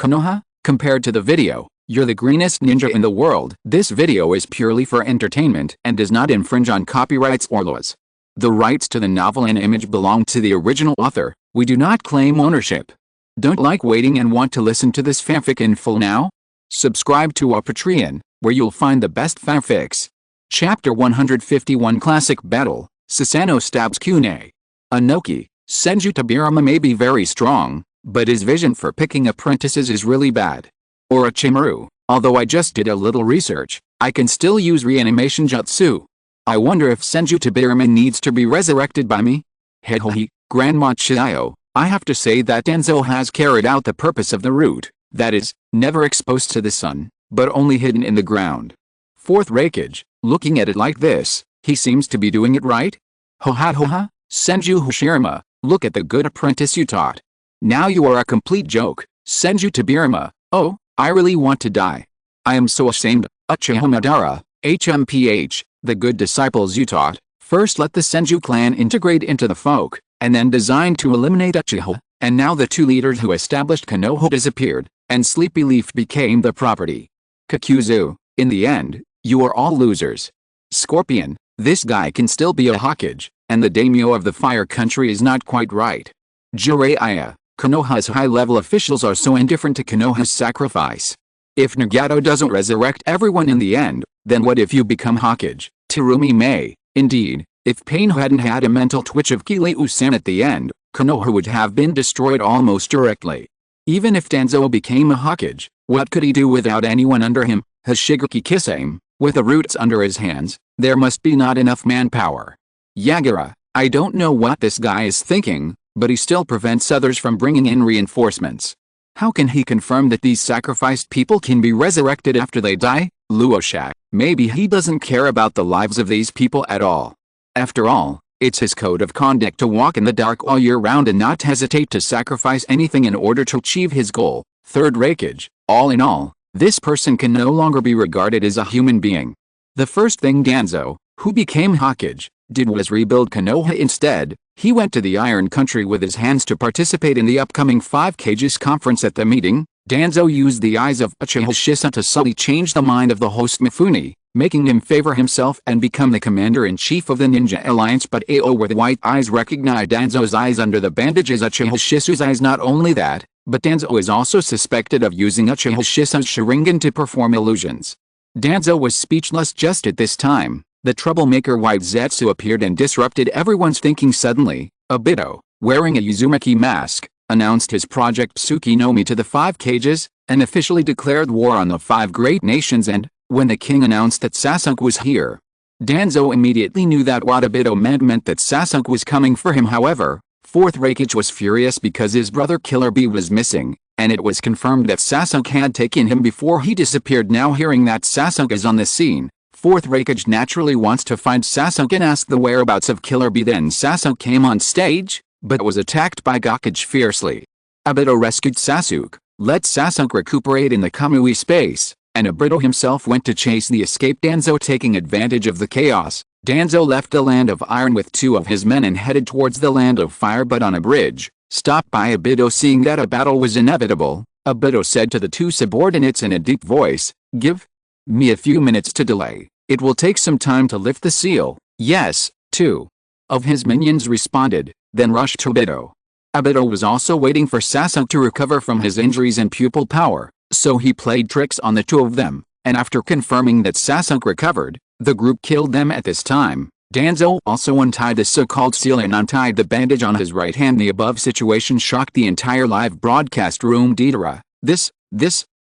Konoha, compared to the video, you're the greenest ninja in the world. This video is purely for entertainment and does not infringe on copyrights or laws. The rights to the novel and image belong to the original author. We do not claim ownership. Don't like waiting and want to listen to this fanfic in full now? Subscribe to our Patreon, where you'll find the best fanfics. Chapter 151 Classic Battle, Susanoo stabs Kune. Inoki, Senju Tobirama may be very strong, but his vision for picking apprentices is really bad. Orochimaru, although I just did a little research, I can still use reanimation jutsu. I wonder if Senju Tobirama needs to be resurrected by me? Hehehe, Grandma Chiyo, I have to say that Danzo has carried out the purpose of the root, that is, never exposed to the sun, but only hidden in the ground. Fourth Raikage, looking at it like this, he seems to be doing it right? Hoha, Senju Hashirama, look at the good apprentice you taught. Now you are a complete joke, Senju Tobirama. Oh, I really want to die. I am so ashamed. Uchiha Madara, HMPH, the good disciples you taught, first let the Senju clan integrate into the folk, and then designed to eliminate Uchiha, and now the two leaders who established Konoha disappeared, and Sleepy Leaf became the property. Kakuzu, in the end, you are all losers. Scorpion, this guy can still be a Hokage, and the daimyo of the fire country is not quite right. Jiraiya, Konoha's high-level officials are so indifferent to Konoha's sacrifice. If Nagato doesn't resurrect everyone in the end, then what if you become Hokage? Terumi may. Indeed, if Pain hadn't had a mental twitch of Kiryu-san at the end, Konoha would have been destroyed almost directly. Even if Danzo became a Hokage, what could he do without anyone under him? Hashigaki Kisame, with the roots under his hands, there must be not enough manpower. Yagura, I don't know what this guy is thinking, but he still prevents others from bringing in reinforcements. How can he confirm that these sacrificed people can be resurrected after they die? Luoshak, maybe he doesn't care about the lives of these people at all. After all, it's his code of conduct to walk in the dark all year round and not hesitate to sacrifice anything in order to achieve his goal. Third Raikage, all in all, this person can no longer be regarded as a human being. The first thing Danzo, who became Hokage, did was rebuild Konoha instead. He went to the Iron Country with his hands to participate in the upcoming 5 Cages conference. At the meeting, Danzo used the eyes of Uchiha Shisa to subtly change the mind of the host Mifune, making him favor himself and become the commander-in-chief of the Ninja Alliance. But Ao with white eyes recognized Danzo's eyes under the bandage as Uchiha Shisu's eyes. Not only that, but Danzo is also suspected of using Uchiha Shisa's Sharingan to perform illusions. Danzo was speechless just at this time. The troublemaker White Zetsu appeared and disrupted everyone's thinking suddenly. Obito, wearing a Uzumaki mask, announced his project Tsukinomi to the 5 Cages, and officially declared war on the 5 great nations. And, when the king announced that Sasuke was here, Danzo immediately knew that what Obito meant that Sasuke was coming for him. However, Fourth Raikage was furious because his brother Killer Bee was missing, and it was confirmed that Sasuke had taken him before he disappeared. Now hearing that Sasuke is on the scene, Fourth Raikage naturally wants to find Sasuke and ask the whereabouts of Killer Bee. Then Sasuke came on stage, but was attacked by Gakage fiercely. Obito rescued Sasuke, let Sasuke recuperate in the Kamui space, and Obito himself went to chase the escaped Danzo. Taking advantage of the chaos, Danzo left the Land of Iron with 2 of his men and headed towards the Land of Fire. But on a bridge, stopped by Obito. Seeing that a battle was inevitable, Obito said to the 2 subordinates in a deep voice, "Give me a few minutes to delay. It will take some time to lift the seal." "Yes." 2 of his minions responded, then rushed to Obito. Obito was also waiting for Sasuke to recover from his injuries and pupil power, so he played tricks on the 2 of them, and after confirming that Sasuke recovered, the group killed them. At this time, Danzo also untied the so-called seal and untied the bandage on his right hand. The above situation shocked the entire live broadcast room. Deidara, this,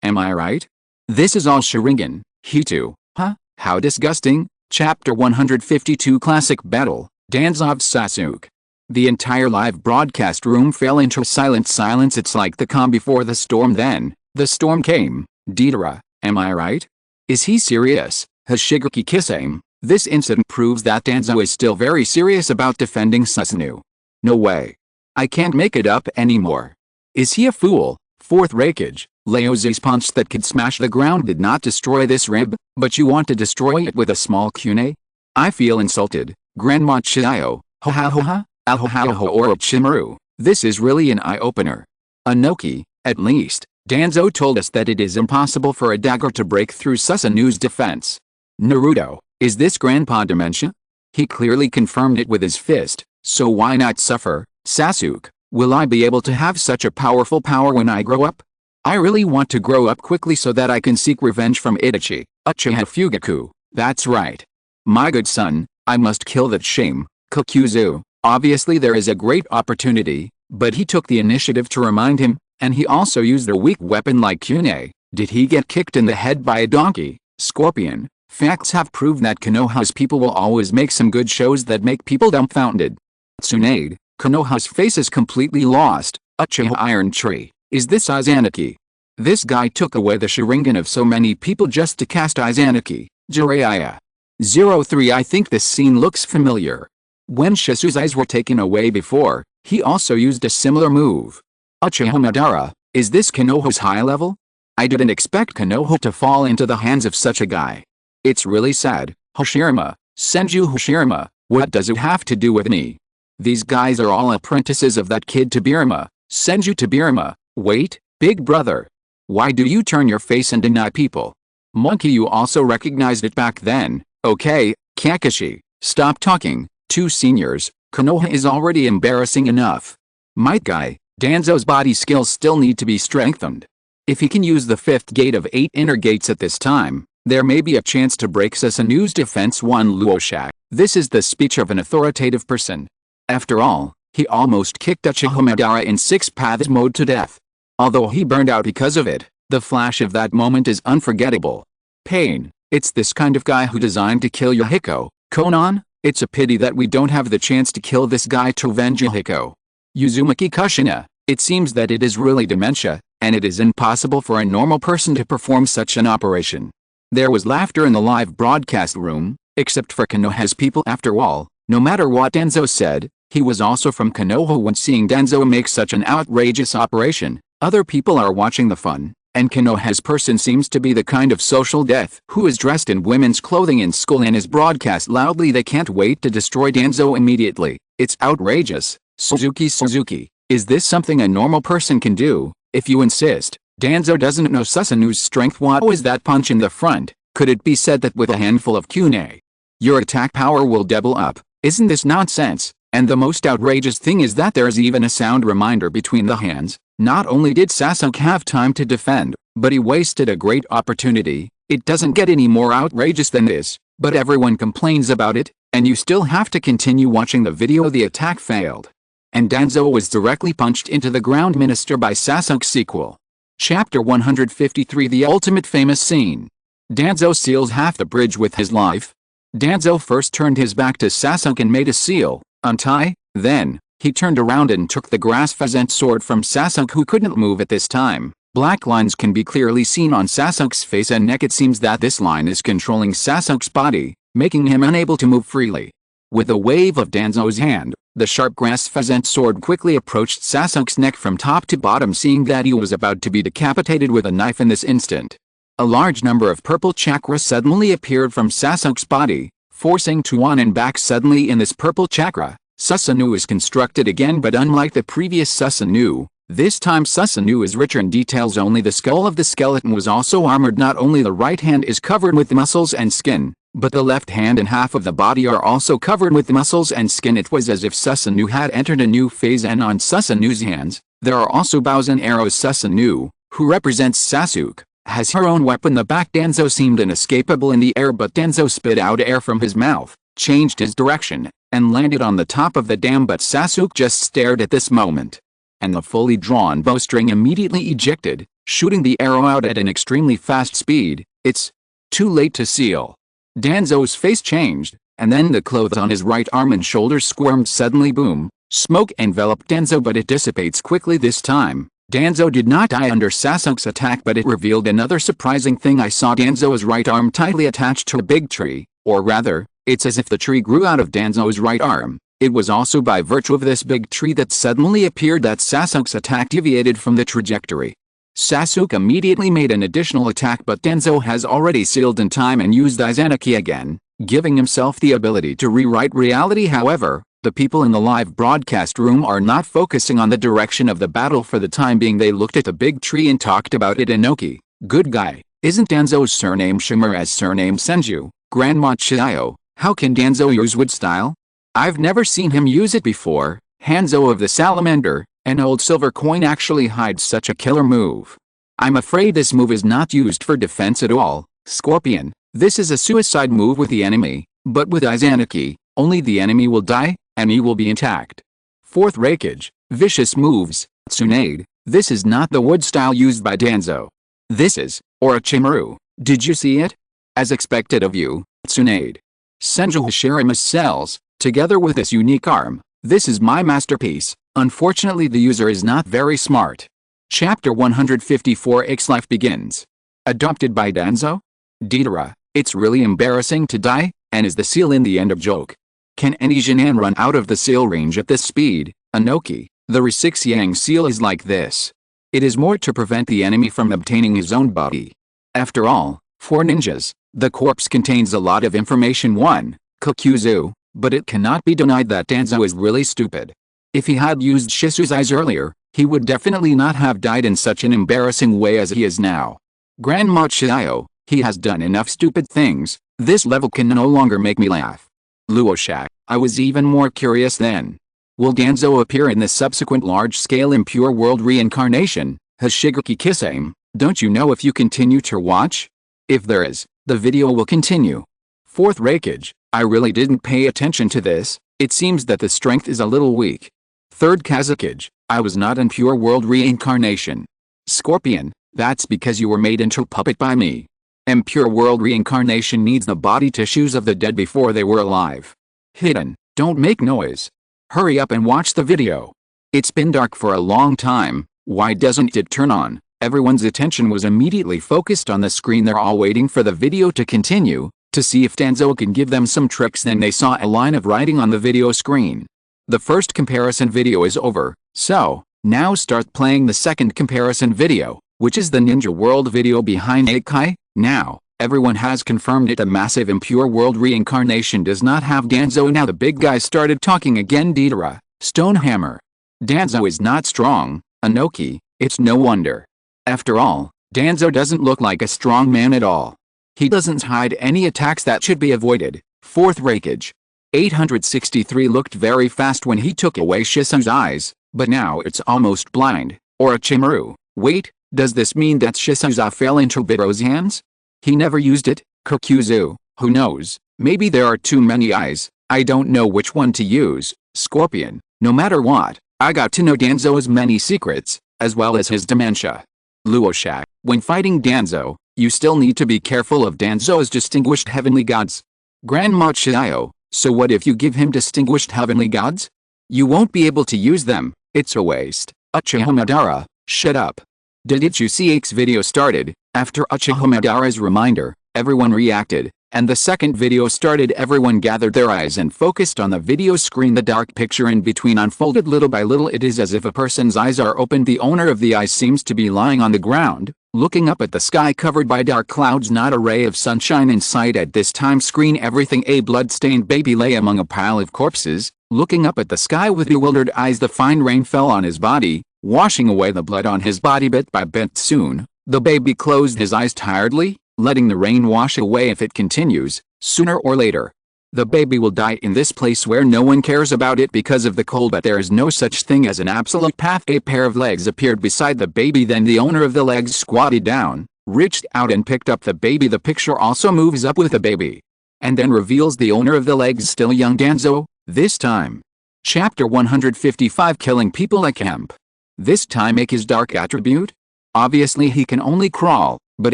am I right? This is all Sharingan, Hitu, huh? How disgusting. Chapter 152 Classic Battle, Danzo vs Sasuke. The entire live broadcast room fell into silence. It's like the calm before the storm. Then, the storm came. Deidara, am I right? Is he serious? Hashigaki Kisame, this incident proves that Danzo is still very serious about defending Susanoo. No way. I can't make it up anymore. Is he a fool? Fourth Raikage, Leozi's punch that could smash the ground did not destroy this rib, but you want to destroy it with a small kune? I feel insulted. Grandma Chiyo, ahoha, Orochimaru, this is really an eye-opener. Inoki, at least, Danzo told us that it is impossible for a dagger to break through Susanu's defense. Naruto, is this grandpa dementia? He clearly confirmed it with his fist, so why not suffer? Sasuke, will I be able to have such a powerful power when I grow up? I really want to grow up quickly so that I can seek revenge from Itachi, Uchiha Fugaku. That's right. My good son, I must kill that shame, Kakuzu. Obviously there is a great opportunity, but he took the initiative to remind him, and he also used a weak weapon like Kune. Did he get kicked in the head by a donkey? Scorpion. Facts have proved that Konoha's people will always make some good shows that make people dumbfounded. Tsunade, Konoha's face is completely lost. Uchiha Iron Tree. Is this Izanagi? This guy took away the Sharingan of so many people just to cast Izanagi. Jiraiya. 03 I think this scene looks familiar. When Shisu's eyes were taken away before, he also used a similar move. Uchiha Madara, is this Konoha's high level? I didn't expect Konoha to fall into the hands of such a guy. It's really sad. Hashirama, Senju Hashirama, what does it have to do with me? These guys are all apprentices of that kid Tobirama, Senju Tobirama. Wait, big brother. Why do you turn your face and deny people? Monkey, you also recognized it back then. Okay, Kakashi, stop talking. 2 seniors, Konoha is already embarrassing enough. Might guy, Danzo's body skills still need to be strengthened. If he can use the 5th gate of 8 inner gates at this time, there may be a chance to break Susanu's defense. 1 Luoshak. This is the speech of an authoritative person. After all, he almost kicked Uchiha Madara in 6 paths mode to death. Although he burned out because of it, the flash of that moment is unforgettable. Pain. It's this kind of guy who designed to kill Yahiko. Konan, it's a pity that we don't have the chance to kill this guy to avenge Yahiko. Uzumaki Kushina, it seems that it is really dementia, and it is impossible for a normal person to perform such an operation. There was laughter in the live broadcast room, except for Konoha's people. After all, no matter what Danzo said, he was also from Konoha. When seeing Danzo make such an outrageous operation, other people are watching the fun, and Konoha's person seems to be the kind of social death who is dressed in women's clothing in school and is broadcast loudly. They can't wait to destroy Danzo immediately. It's outrageous. Suzuki, is this something a normal person can do? If you insist, Danzo doesn't know Susanu's strength. What was that punch in the front? Could it be said that with a handful of Kune, your attack power will double up? Isn't this nonsense? And the most outrageous thing is that there's even a sound reminder between the hands. Not only did Sasuke have time to defend, but he wasted a great opportunity. It doesn't get any more outrageous than this, but everyone complains about it, and you still have to continue watching the video. The attack failed, and Danzo was directly punched into the ground. Minister by Sasuke sequel. Chapter 153 The ultimate famous scene. Danzo seals half the bridge with his life. Danzo first turned his back to Sasuke and made a seal, untie, then, he turned around and took the grass pheasant sword from Sasuke, who couldn't move at this time. Black lines can be clearly seen on Sasuke's face and neck. It seems that this line is controlling Sasuke's body, making him unable to move freely. With a wave of Danzo's hand, the sharp grass pheasant sword quickly approached Sasuke's neck from top to bottom. Seeing that he was about to be decapitated with a knife in this instant, a large number of purple chakra suddenly appeared from Sasuke's body, forcing to on and back. Suddenly in this purple chakra, Susanoo is constructed again, but unlike the previous Susanoo, this time Susanoo is richer in details. Only the skull of the skeleton was also armored. Not only the right hand is covered with muscles and skin, but the left hand and half of the body are also covered with muscles and skin. It was as if Susanoo had entered a new phase, and on Susanoo's hands, there are also bows and arrows. Susanoo, who represents Sasuke, has her own weapon. The back Danzo seemed inescapable in the air, but Danzo spit out air from his mouth, changed his direction, and landed on the top of the dam. But Sasuke just stared at this moment, and the fully drawn bowstring immediately ejected, shooting the arrow out at an extremely fast speed. It's too late to seal. Danzo's face changed, and then the clothes on his right arm and shoulders squirmed. Suddenly, boom, smoke enveloped Danzo, but it dissipates quickly this time. Danzo did not die under Sasuke's attack, but it revealed another surprising thing. I saw Danzo's right arm tightly attached to a big tree, or rather, it's as if the tree grew out of Danzo's right arm. It was also by virtue of this big tree that suddenly appeared that Sasuke's attack deviated from the trajectory. Sasuke immediately made an additional attack, but Danzo has already sealed in time and used Izanagi again, giving himself the ability to rewrite reality. However, The people in the live broadcast room are not focusing on the direction of the battle for the time being. They looked at the big tree and talked about it. Inoki, good guy. Isn't Danzo's surname Shimura's surname Senju? Grandma Chiyo, how can Danzo use wood style? I've never seen him use it before. Hanzo of the Salamander, an old silver coin actually hides such a killer move. I'm afraid this move is not used for defense at all. Scorpion, this is a suicide move with the enemy, but with Izanaki, only the enemy will die, and he will be intact. Fourth Raikage, vicious moves. Tsunade, this is not the wood style used by Danzo. This is Orochimaru. Did you see it? As expected of you, Tsunade. Senju Hashirama's cells, together with this unique arm. This is my masterpiece. Unfortunately the user is not very smart. Chapter 154 Ike's life begins. Adopted by Danzo? Deidara, it's really embarrassing to die, and is the seal in the end of joke. Can any Jinan run out of the seal range at this speed? Inoki, the Risix Yang seal is like this. It is more to prevent the enemy from obtaining his own body. After all, for ninjas, the corpse contains a lot of information. 1. Kokuzu, but it cannot be denied that Danzo is really stupid. If he had used Shisu's eyes earlier, he would definitely not have died in such an embarrassing way as he is now. Grandma Chiyo, he has done enough stupid things, this level can no longer make me laugh. Luoshak, I was even more curious then. Will Danzo appear in the subsequent large-scale Impure World reincarnation? Has Shigeki Kisame? Don't you know if you continue to watch? If there is, the video will continue. Fourth Raikage, I really didn't pay attention to this, it seems that the strength is a little weak. Third Kazakage, I was not in Pure World reincarnation. Scorpion, that's because you were made into a puppet by me. Impure World reincarnation needs the body tissues of the dead before they were alive. Hidden, don't make noise. Hurry up and watch the video. It's been dark for a long time, why doesn't it turn on? Everyone's attention was immediately focused on the screen. They're all waiting for the video to continue, to see if Danzo can give them some tricks. Then they saw a line of writing on the video screen. The first comparison video is over, so, now start playing the second comparison video, which is the Ninja World video behind Aike. Now, everyone has confirmed it. A massive Impure World reincarnation does not have Danzo. Now the big guy started talking again. Deidara, Stonehammer. Danzo is not strong, Inoki, it's no wonder. After all, Danzo doesn't look like a strong man at all. He doesn't hide any attacks that should be avoided. Fourth Raikage. 863 looked very fast when he took away Shisu's eyes, but now it's almost blind. Orochimaru, wait, does this mean that Shisu's eye fell into Biro's hands? He never used it. Kokuzu, who knows, maybe there are too many eyes, I don't know which one to use. Scorpion, no matter what, I got to know Danzo's many secrets, as well as his dementia. Luoshak, when fighting Danzo, you still need to be careful of Danzo's distinguished heavenly gods. Grandma Chiyo, so what if you give him distinguished heavenly gods? You won't be able to use them, it's a waste. Uchiha Madara, shut up. Did you see Aike's video started? After Uchiha Madara's reminder, everyone reacted, and the second video started. Everyone gathered their eyes and focused on the video screen. The dark picture in between unfolded little by little. It is as if a person's eyes are opened. The owner of the eyes seems to be lying on the ground, looking up at the sky covered by dark clouds. Not a ray of sunshine in sight at this time. Screen everything. A blood-stained baby lay among a pile of corpses, looking up at the sky with bewildered eyes. The fine rain fell on his body, washing away the blood on his body bit by bit. Soon, the baby closed his eyes tiredly, letting the rain wash away. If it continues, sooner or later, the baby will die in this place where no one cares about it because of the cold. But there is no such thing as an absolute path. A pair of legs appeared beside the baby. Then the owner of the legs squatted down, reached out and picked up the baby. The picture also moves up with the baby, and then reveals the owner of the legs, still young Danzo, this time. Chapter 155 Killing People at Camp. This time Aike is dark attribute? Obviously he can only crawl, but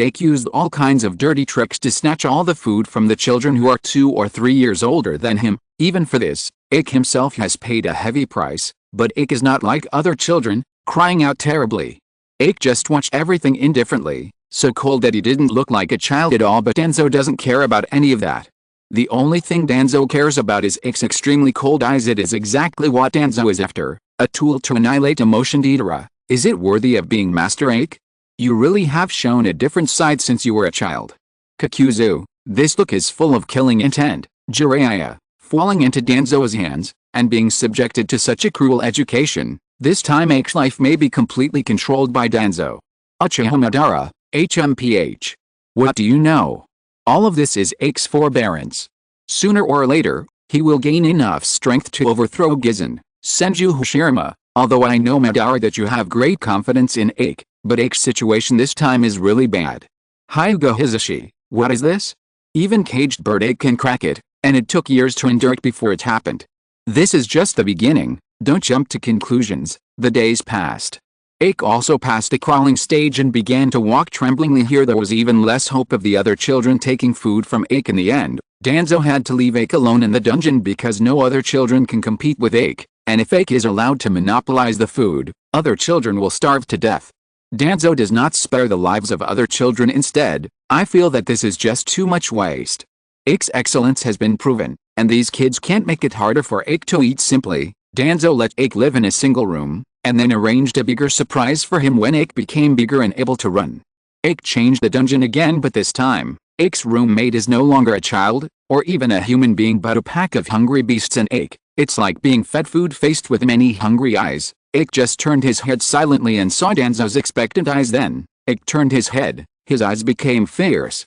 Aike used all kinds of dirty tricks to snatch all the food from the children who are 2 or 3 years older than him. Even for this, Aike himself has paid a heavy price, but Aike is not like other children, crying out terribly. Aike just watched everything indifferently, so cold that he didn't look like a child at all. But Danzo doesn't care about any of that. The only thing Danzo cares about is Aike's extremely cold eyes. It is exactly what Danzo is after, a tool to annihilate emotion. Deidara, is it worthy of being Master Aike? You really have shown a different side since you were a child. Kokuzu, this look is full of killing intent. Jiraiya, falling into Danzo's hands, and being subjected to such a cruel education. This time Aike's life may be completely controlled by Danzo. Uchiha Madara, HMPH. What do you know? All of this is Aike's forbearance. Sooner or later, he will gain enough strength to overthrow Gizen, Senju Hashirama. Although I know Madara that you have great confidence in Aike, but Aike's situation this time is really bad. Hyuga Hizashi, what is this? Even caged bird Aike can crack it, and it took years to endure it before it happened. This is just the beginning, don't jump to conclusions. The days passed. Aike also passed a crawling stage and began to walk tremblingly. Here there was even less hope of the other children taking food from Aike in the end. Danzo had to leave Aike alone in the dungeon because no other children can compete with Aike, and if Aike is allowed to monopolize the food, other children will starve to death. Danzo does not spare the lives of other children. Instead, I feel that this is just too much waste. Aike's excellence has been proven, and these kids can't make it harder for Aike to eat. Simply, Danzo let Aike live in a single room, and then arranged a bigger surprise for him when Aike became bigger and able to run. Aike changed the dungeon again, but this time, Aike's roommate is no longer a child, or even a human being, but a pack of hungry beasts. And Aike, it's like being fed food faced with many hungry eyes. Aike just turned his head silently and saw Danzo's expectant eyes. Then, Aike turned his head, his eyes became fierce.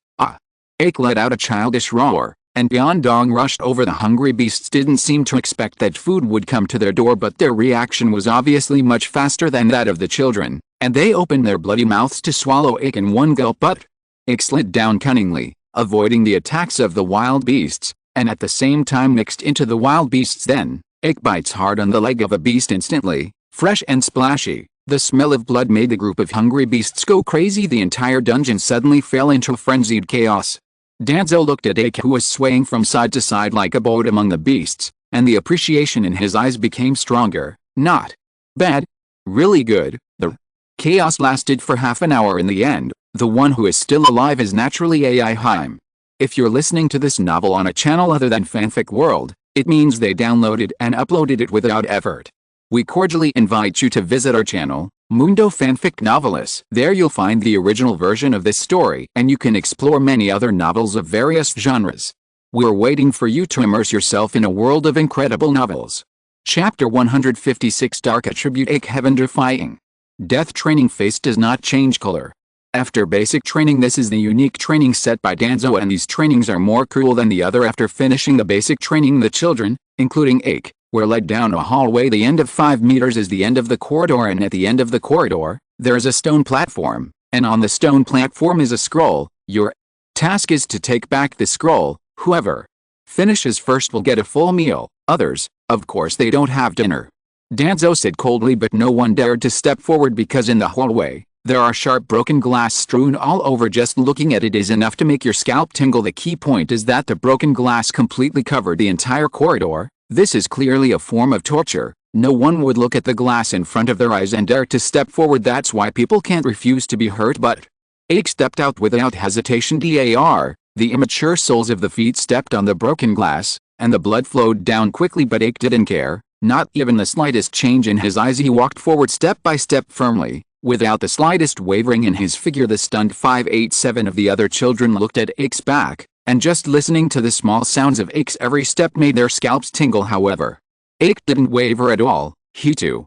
Aike let out a childish roar, and Byung rushed over. The hungry beasts didn't seem to expect that food would come to their door, but their reaction was obviously much faster than that of the children, and they opened their bloody mouths to swallow Aike in one gulp. But Aike slid down cunningly, avoiding the attacks of the wild beasts, and at the same time mixed into the wild beasts. Then, Aike bites hard on the leg of a beast. Instantly, fresh and splashy, the smell of blood made the group of hungry beasts go crazy. The entire dungeon suddenly fell into frenzied chaos. Danzo looked at Aike, who was swaying from side to side like a boat among the beasts, and the appreciation in his eyes became stronger. Not bad. Really good. The chaos lasted for half an hour. In the end, the one who is still alive is naturally AI Haim. If you're listening to this novel on a channel other than Fanfic World, it means they downloaded and uploaded it without effort. We cordially invite you to visit our channel, Mundo Fanfic Novelists. There you'll find the original version of this story, and you can explore many other novels of various genres. We're waiting for you to immerse yourself in a world of incredible novels. Chapter 156, Dark Attribute. Aike, Heaven Defying. Death Training. Face does not change color. After basic training, this is the unique training set by Danzo, and these trainings are more cruel than the other. After finishing the basic training, the children, including Aike, were led down a hallway. The end of 5 meters is the end of the corridor, and at the end of the corridor, there is a stone platform, and on the stone platform is a scroll. Your task is to take back the scroll. Whoever finishes first will get a full meal. Others, of course, they don't have dinner. Danzo said coldly, but no one dared to step forward because in the hallway, there are sharp broken glass strewn all over. Just looking at it is enough to make your scalp tingle. The key point is that the broken glass completely covered the entire corridor. This is clearly a form of torture. No one would look at the glass in front of their eyes and dare to step forward. That's why people can't refuse to be hurt. But Aike stepped out without hesitation. The immature soles of the feet stepped on the broken glass, and the blood flowed down quickly, but Aike didn't care. Not even the slightest change in his eyes. He walked forward step by step firmly, without the slightest wavering in his figure. The stunned 587 of the other children looked at Aike's back, and just listening to the small sounds of Aike's every step made their scalps tingle. However, Aike didn't waver at all. He too,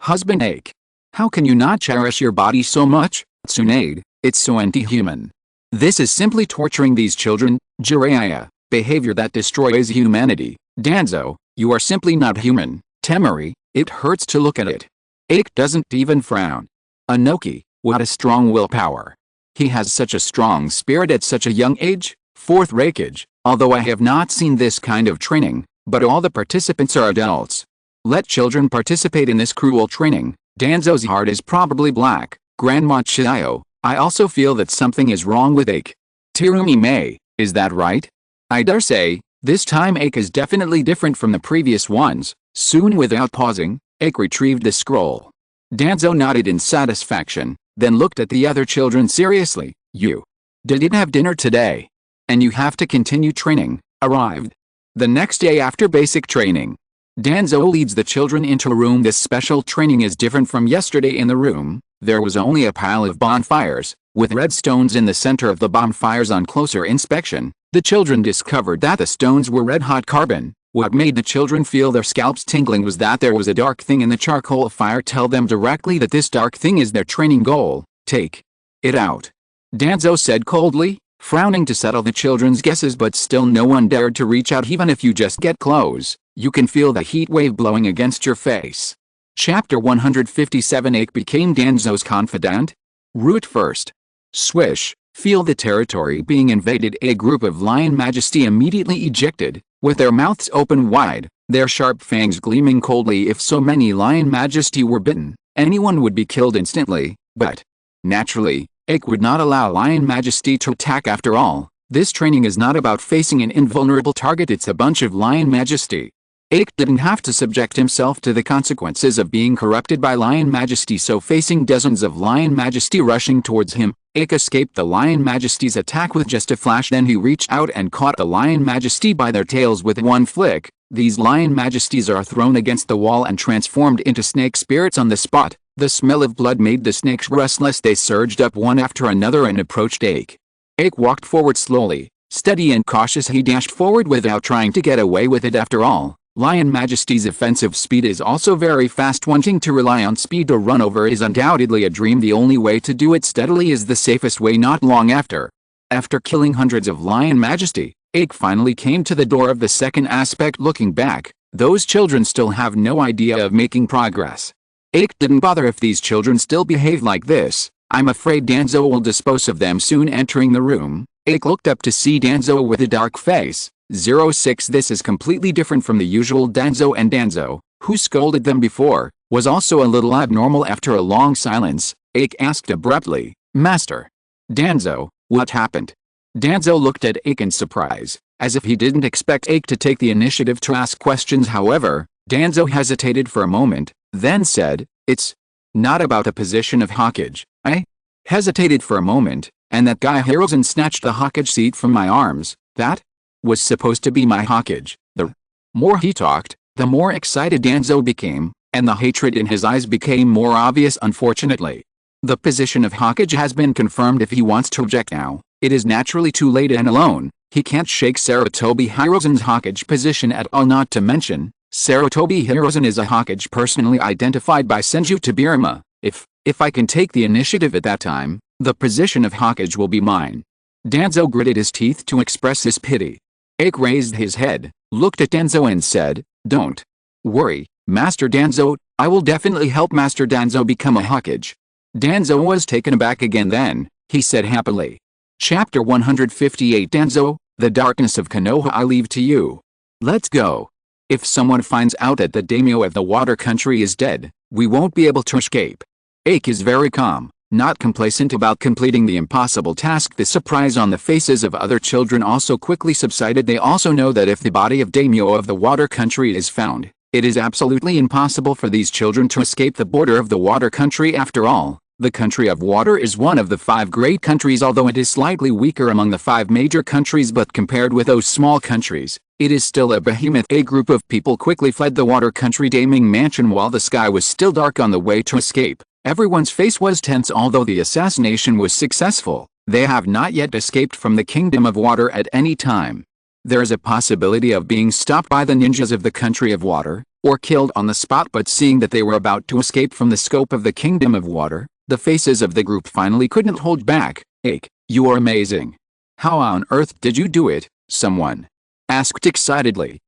husband Aike. How can you not cherish your body so much, Tsunade? It's so anti-human. This is simply torturing these children. Jiraiya, behavior that destroys humanity. Danzo, you are simply not human. Temari, it hurts to look at it. Aike doesn't even frown. Anoki, what a strong willpower. He has such a strong spirit at such a young age. Fourth Raikage, although I have not seen this kind of training, but all the participants are adults. Let children participate in this cruel training. Danzo's heart is probably black. Grandma Chiyo, I also feel that something is wrong with Aike. Tirumi May, is that right? I dare say, this time Aike is definitely different from the previous ones. Soon, without pausing, Aike retrieved the scroll. Danzo nodded in satisfaction, then looked at the other children seriously. You didn't have dinner today, and you have to continue training. Arrived the next day after basic training. Danzo leads the children into a room. This special training is different from yesterday. In the room, there was only a pile of bonfires, with red stones in the center of the bonfires. On closer inspection, the children discovered that the stones were red-hot carbon, What made the children feel their scalps tingling was that there was a dark thing in the charcoal fire. Tell them directly that this dark thing is their training goal. Take it out, Danzo said coldly, frowning to settle the children's guesses, but still no one dared to reach out. Even if you just get close, you can feel the heat wave blowing against your face. Chapter 157. Aike became Danzo's confidant. Root first. Swish. Feel the territory being invaded. A group of Lion Majesty immediately ejected, with their mouths open wide, their sharp fangs gleaming coldly. If so many Lion Majesty were bitten, anyone would be killed instantly, but naturally, Aike would not allow Lion Majesty to attack. After all, this training is not about facing an invulnerable target, it's a bunch of Lion Majesty. Aike didn't have to subject himself to the consequences of being corrupted by Lion Majesty, so facing dozens of Lion Majesty rushing towards him, Aike escaped the Lion Majesty's attack with just a flash. Then he reached out and caught the Lion Majesty by their tails with one flick. These Lion Majesties are thrown against the wall and transformed into snake spirits on the spot. The smell of blood made the snakes restless. They surged up one after another and approached Aike. Aike walked forward slowly, steady and cautious. He dashed forward without trying to get away with it. After all, Lion Majesty's offensive speed is also very fast. Wanting to rely on speed to run over is undoubtedly a dream. The only way to do it steadily is the safest way. Not long after killing hundreds of Lion Majesty, Aike finally came to the door of the second aspect. Looking back, those children still have no idea of making progress. Aike didn't bother if these children still behave like this. I'm afraid Danzo will dispose of them soon. Entering the room, Aike looked up to see Danzo with a dark face. 06. This is completely different from the usual Danzo, and Danzo, who scolded them before, was also a little abnormal. After a long silence, Aike asked abruptly, Master Danzo, what happened? Danzo looked at Aike in surprise, as if he didn't expect Aike to take the initiative to ask questions. However, Danzo hesitated for a moment, then said, It's not about a position of Hokage. I hesitated for a moment, and that guy Hiruzen snatched the Hokage seat from my arms. That was supposed to be my Hokage. The more he talked, the more excited Danzo became, and the hatred in his eyes became more obvious. Unfortunately, the position of Hokage has been confirmed. If he wants to object now, it is naturally too late, and alone, he can't shake Sarutobi Hiruzen's Hokage position at all. Not to mention, Sarutobi Hiruzen is a Hokage personally identified by Senju Tobirama. If I can take the initiative at that time, the position of Hokage will be mine. Danzo gritted his teeth to express his pity. Aike raised his head, looked at Danzo and said, Don't worry, Master Danzo, I will definitely help Master Danzo become a Hokage. Danzo was taken aback again. Then he said happily. Chapter 158. Danzo, the darkness of Konoha I leave to you. Let's go. If someone finds out that the daimyo of the water country is dead, we won't be able to escape. Aike is very calm, not complacent about completing the impossible task. The surprise on the faces of other children also quickly subsided. They also know that if the body of daimyo of the water country is found, it is absolutely impossible for these children to escape the border of the water country. After all, the country of water is one of the 5 great countries, although it is slightly weaker among the 5 major countries, but compared with those small countries, it is still a behemoth. A group of people quickly fled the water country daiming mansion while the sky was still dark on the way to escape. Everyone's face was tense. Although the assassination was successful, they have not yet escaped from the kingdom of water at any time. There is a possibility of being stopped by the ninjas of the country of water, or killed on the spot, but seeing that they were about to escape from the scope of the kingdom of water, the faces of the group finally couldn't hold back. Aike, you are amazing. How on earth did you do it? Someone asked excitedly.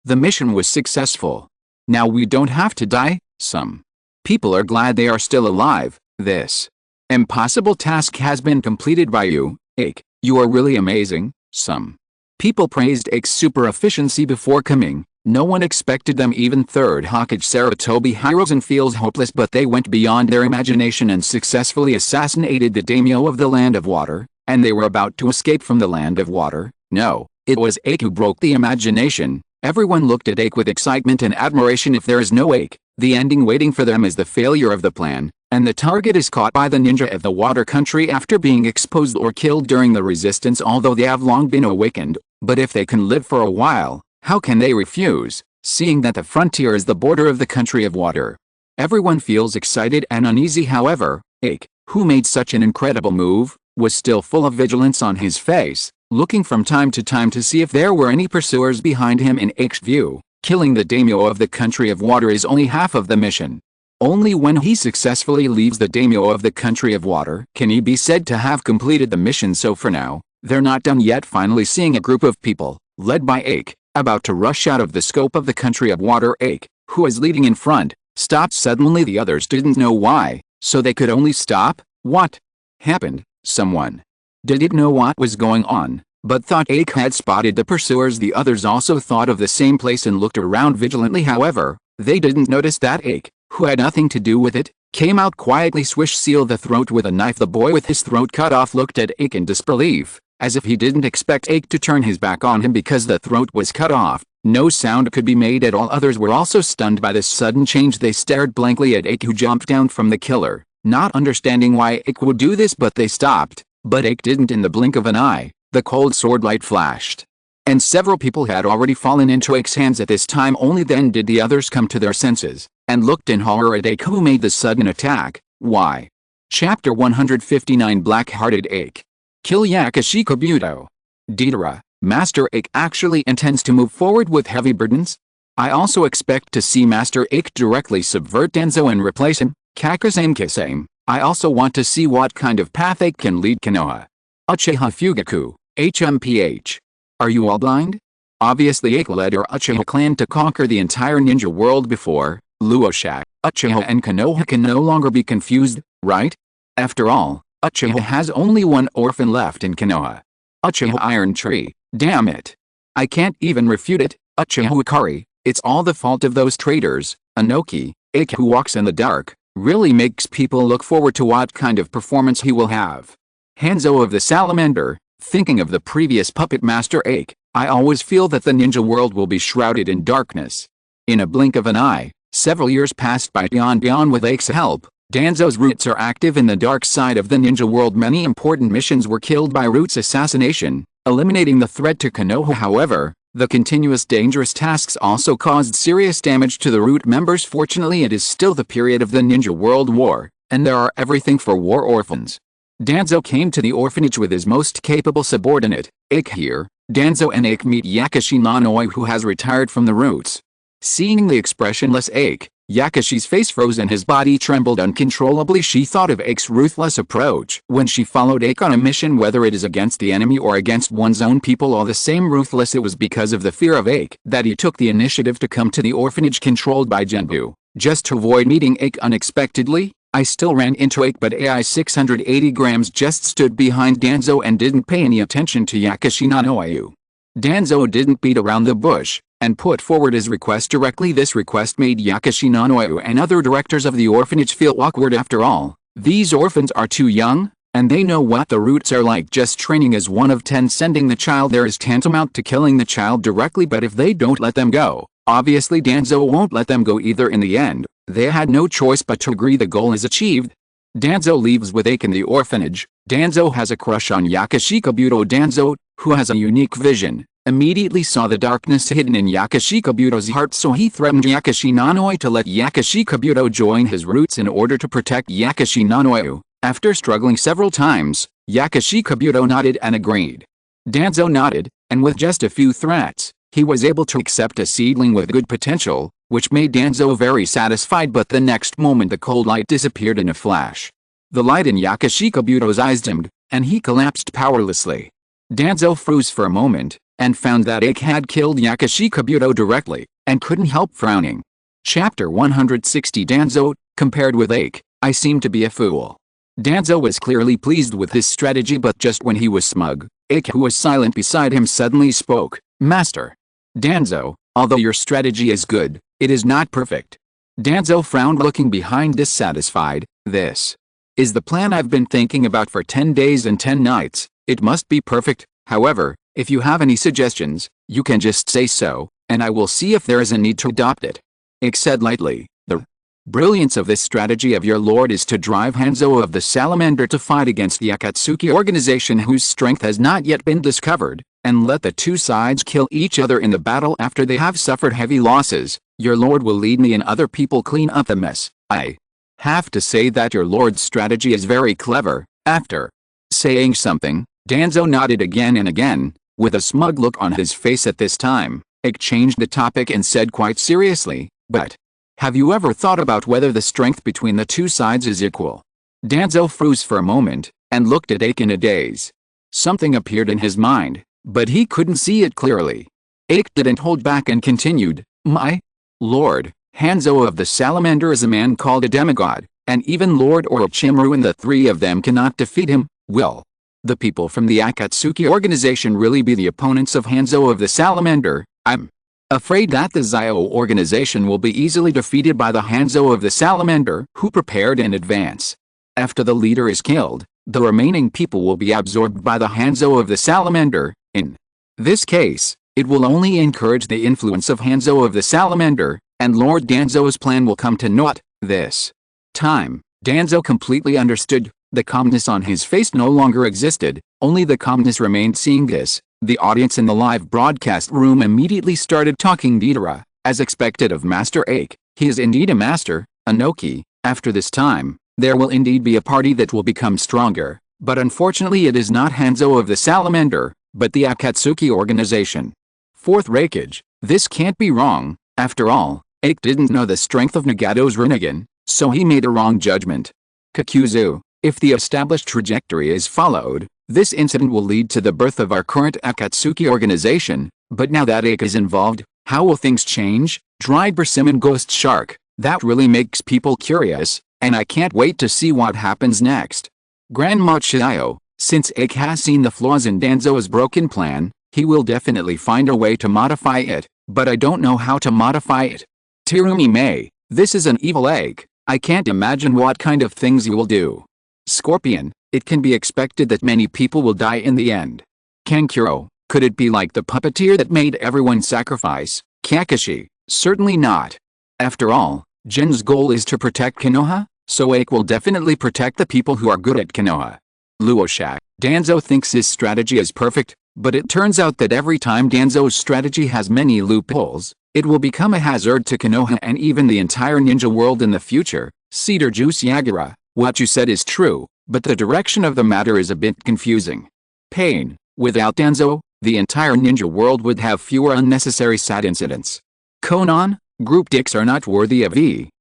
The mission was successful. Now we don't have to die. Some people are glad they are still alive. This impossible task has been completed by you, Aike. You are really amazing. Some people praised Aike's super efficiency before coming. No one expected them. Even third Hokage Sarutobi Hiruzen feels hopeless, but they went beyond their imagination and successfully assassinated the daimyo of the land of water, and they were about to escape from the land of water. No, it was Aike who broke the imagination. Everyone looked at Aike with excitement and admiration. If there is no Aike, the ending waiting for them is the failure of the plan, and the target is caught by the ninja of the water country after being exposed or killed during the resistance. Although they have long been awakened, but if they can live for a while, how can they refuse, seeing that the frontier is the border of the country of water? Everyone feels excited and uneasy. However, Aike, who made such an incredible move, was still full of vigilance on his face. looking from time to time to see if there were any pursuers behind him. In Aike's view, killing the daimyo of the country of water is only half of the mission. Only when he successfully leaves the daimyo of the country of water can he be said to have completed the mission. So for now, they're not done yet. Finally, seeing a group of people, led by Aike, about to rush out of the scope of the country of water, Aike, who was leading in front, stopped suddenly. The others didn't know why, so they could only stop. What happened? Someone didn't know what was going on, but thought Aike had spotted the pursuers. The others also thought of the same place and looked around vigilantly. However, they didn't notice that Aike, who had nothing to do with it, came out quietly. Swish, seal the throat with a knife. The boy with his throat cut off looked at Aike in disbelief, as if he didn't expect Aike to turn his back on him because the throat was cut off. No sound could be made at all. Others were also stunned by this sudden change. They stared blankly at Aike, who jumped down from the killer, not understanding why Aike would do this, but they stopped. But Aike didn't. In the blink of an eye, the cold sword light flashed, and several people had already fallen into Aike's hands at this time. Only then did the others come to their senses, and looked in horror at Aike, who made the sudden attack. Why? Chapter 159. Black-hearted Aike. Kill Yakushi Kabuto. Deidara, Master Aike actually intends to move forward with heavy burdens? I also expect to see Master Aike directly subvert Danzo and replace him. Kakasame. I also want to see what kind of path Aike can lead Konoha. Uchiha Fugaku, HMPH. Are you all blind? Obviously Aike led her Uchiha clan to conquer the entire ninja world before. Luoshak, Uchiha and Konoha can no longer be confused, right? After all, Uchiha has only one orphan left in Konoha. Uchiha Iron Tree, damn it. I can't even refute it. Uchiha Hikari, it's all the fault of those traitors. Inoki, Aike, who walks in the dark, really makes people look forward to what kind of performance he will have. Hanzo of the Salamander, thinking of the previous puppet master Aike, I always feel that the ninja world will be shrouded in darkness. In a blink of an eye, several years passed by. Beyond with Aike's help, Danzo's roots are active in the dark side of the ninja world. Many important missions were killed by Root's assassination, eliminating the threat to Konoha. However, the continuous dangerous tasks also caused serious damage to the Root members. Fortunately, it is still the period of the Ninja World War, and there are everything for war orphans. Danzo came to the orphanage with his most capable subordinate, Aike. Here, Danzo and Aike meet Yakushi Nanoi, who has retired from the Roots. Seeing the expressionless Aike, Yakushi's face froze and his body trembled uncontrollably. She thought of Aike's ruthless approach when she followed Aike on a mission, whether it is against the enemy or against one's own people, all the same ruthless. It was because of the fear of Aike that he took the initiative to come to the orphanage controlled by Genbu, just to avoid meeting Aike unexpectedly. I still ran into Aike, but AI 680 grams just stood behind Danzo and didn't pay any attention to Yakushi Nanoi. Danzo didn't beat around the bush, and put forward his request directly. This request made Yakushi Nanoi and other directors of the orphanage feel awkward. After all, these orphans are too young, and they know what the Roots are like. Just training as one of 10, sending the child there is tantamount to killing the child directly. But if they don't let them go, obviously Danzo won't let them go either. In the end, they had no choice but to agree. The goal is achieved. Danzo leaves with Aike in the orphanage. Danzo has a crush on Yakushi Kabuto. Danzo, who has a unique vision, immediately saw the darkness hidden in Yakushi Kabuto's heart, so he threatened Yakushi Nanoi to let Yakushi Kabuto join his Roots in order to protect Yakushi Nanoi. After struggling several times, Yakushi Kabuto nodded and agreed. Danzo nodded, and with just a few threats, he was able to accept a seedling with good potential, which made Danzo very satisfied. But the next moment the cold light disappeared in a flash. The light in Yakushi Kabuto's eyes dimmed, and he collapsed powerlessly. Danzo froze for a moment, and found that Aike had killed Yakushi Kabuto directly, and couldn't help frowning. Chapter 160. Danzo, compared with Aike, I seem to be a fool. Danzo was clearly pleased with his strategy, but just when he was smug, Aike, who was silent beside him, suddenly spoke. Master. Danzo, although your strategy is good, it is not perfect. Danzo frowned, looking behind, dissatisfied. This is the plan I've been thinking about for 10 days and 10 nights. It must be perfect. However, if you have any suggestions, you can just say so, and I will see if there is a need to adopt it. Aike said lightly. The brilliance of this strategy of your lord is to drive Hanzo of the Salamander to fight against the Akatsuki organization, whose strength has not yet been discovered, and let the two sides kill each other in the battle after they have suffered heavy losses. Your lord will lead me and other people clean up the mess. I have to say that your lord's strategy is very clever. After saying something, Danzo nodded again and again, with a smug look on his face at this time. Aike changed the topic and said quite seriously, but have you ever thought about whether the strength between the two sides is equal? Danzo froze for a moment, and looked at Aike in a daze. Something appeared in his mind, but he couldn't see it clearly. Aike didn't hold back and continued, my lord, Hanzo of the Salamander is a man called a demigod, and even Lord Orochimaru and the three of them cannot defeat him. Will the people from the Akatsuki organization really be the opponents of Hanzo of the Salamander? I'm afraid that the Zio organization will be easily defeated by the Hanzo of the Salamander, who prepared in advance. After the leader is killed, the remaining people will be absorbed by the Hanzo of the Salamander. In this case, it will only encourage the influence of Hanzo of the Salamander, and Lord Danzo's plan will come to naught. This time, Danzo completely understood. The calmness on his face no longer existed, only the calmness remained. Seeing this, the audience in the live broadcast room immediately started talking. Madara, as expected of Master Aike, he is indeed a master, Inoki. After this time, there will indeed be a party that will become stronger, but unfortunately it is not Hanzo of the Salamander, but the Akatsuki organization. Fourth Raikage, this can't be wrong. After all, Aike didn't know the strength of Nagato's Rinnegan, so he made a wrong judgment. Kakuzu, if the established trajectory is followed, this incident will lead to the birth of our current Akatsuki organization, but now that Aike is involved, how will things change? Dried persimmon ghost shark, that really makes people curious, and I can't wait to see what happens next. Grandma Chiyo, since Aike has seen the flaws in Danzo's broken plan, he will definitely find a way to modify it, but I don't know how to modify it. Terumi May, this is an evil Aike. I can't imagine what kind of things you will do. Scorpion, it can be expected that many people will die in the end. Kankuro, could it be like the puppeteer that made everyone sacrifice? Kakashi, certainly not. After all, Jin's goal is to protect Konoha, so Aike will definitely protect the people who are good at Konoha. Luoshak, Danzo thinks his strategy is perfect, but it turns out that every time Danzo's strategy has many loopholes, it will become a hazard to Konoha and even the entire ninja world in the future. Cedar Juice Yagura, what you said is true, but the direction of the matter is a bit confusing. Pain, without Danzo, the entire ninja world would have fewer unnecessary sad incidents. Conan, group dicks are not worthy of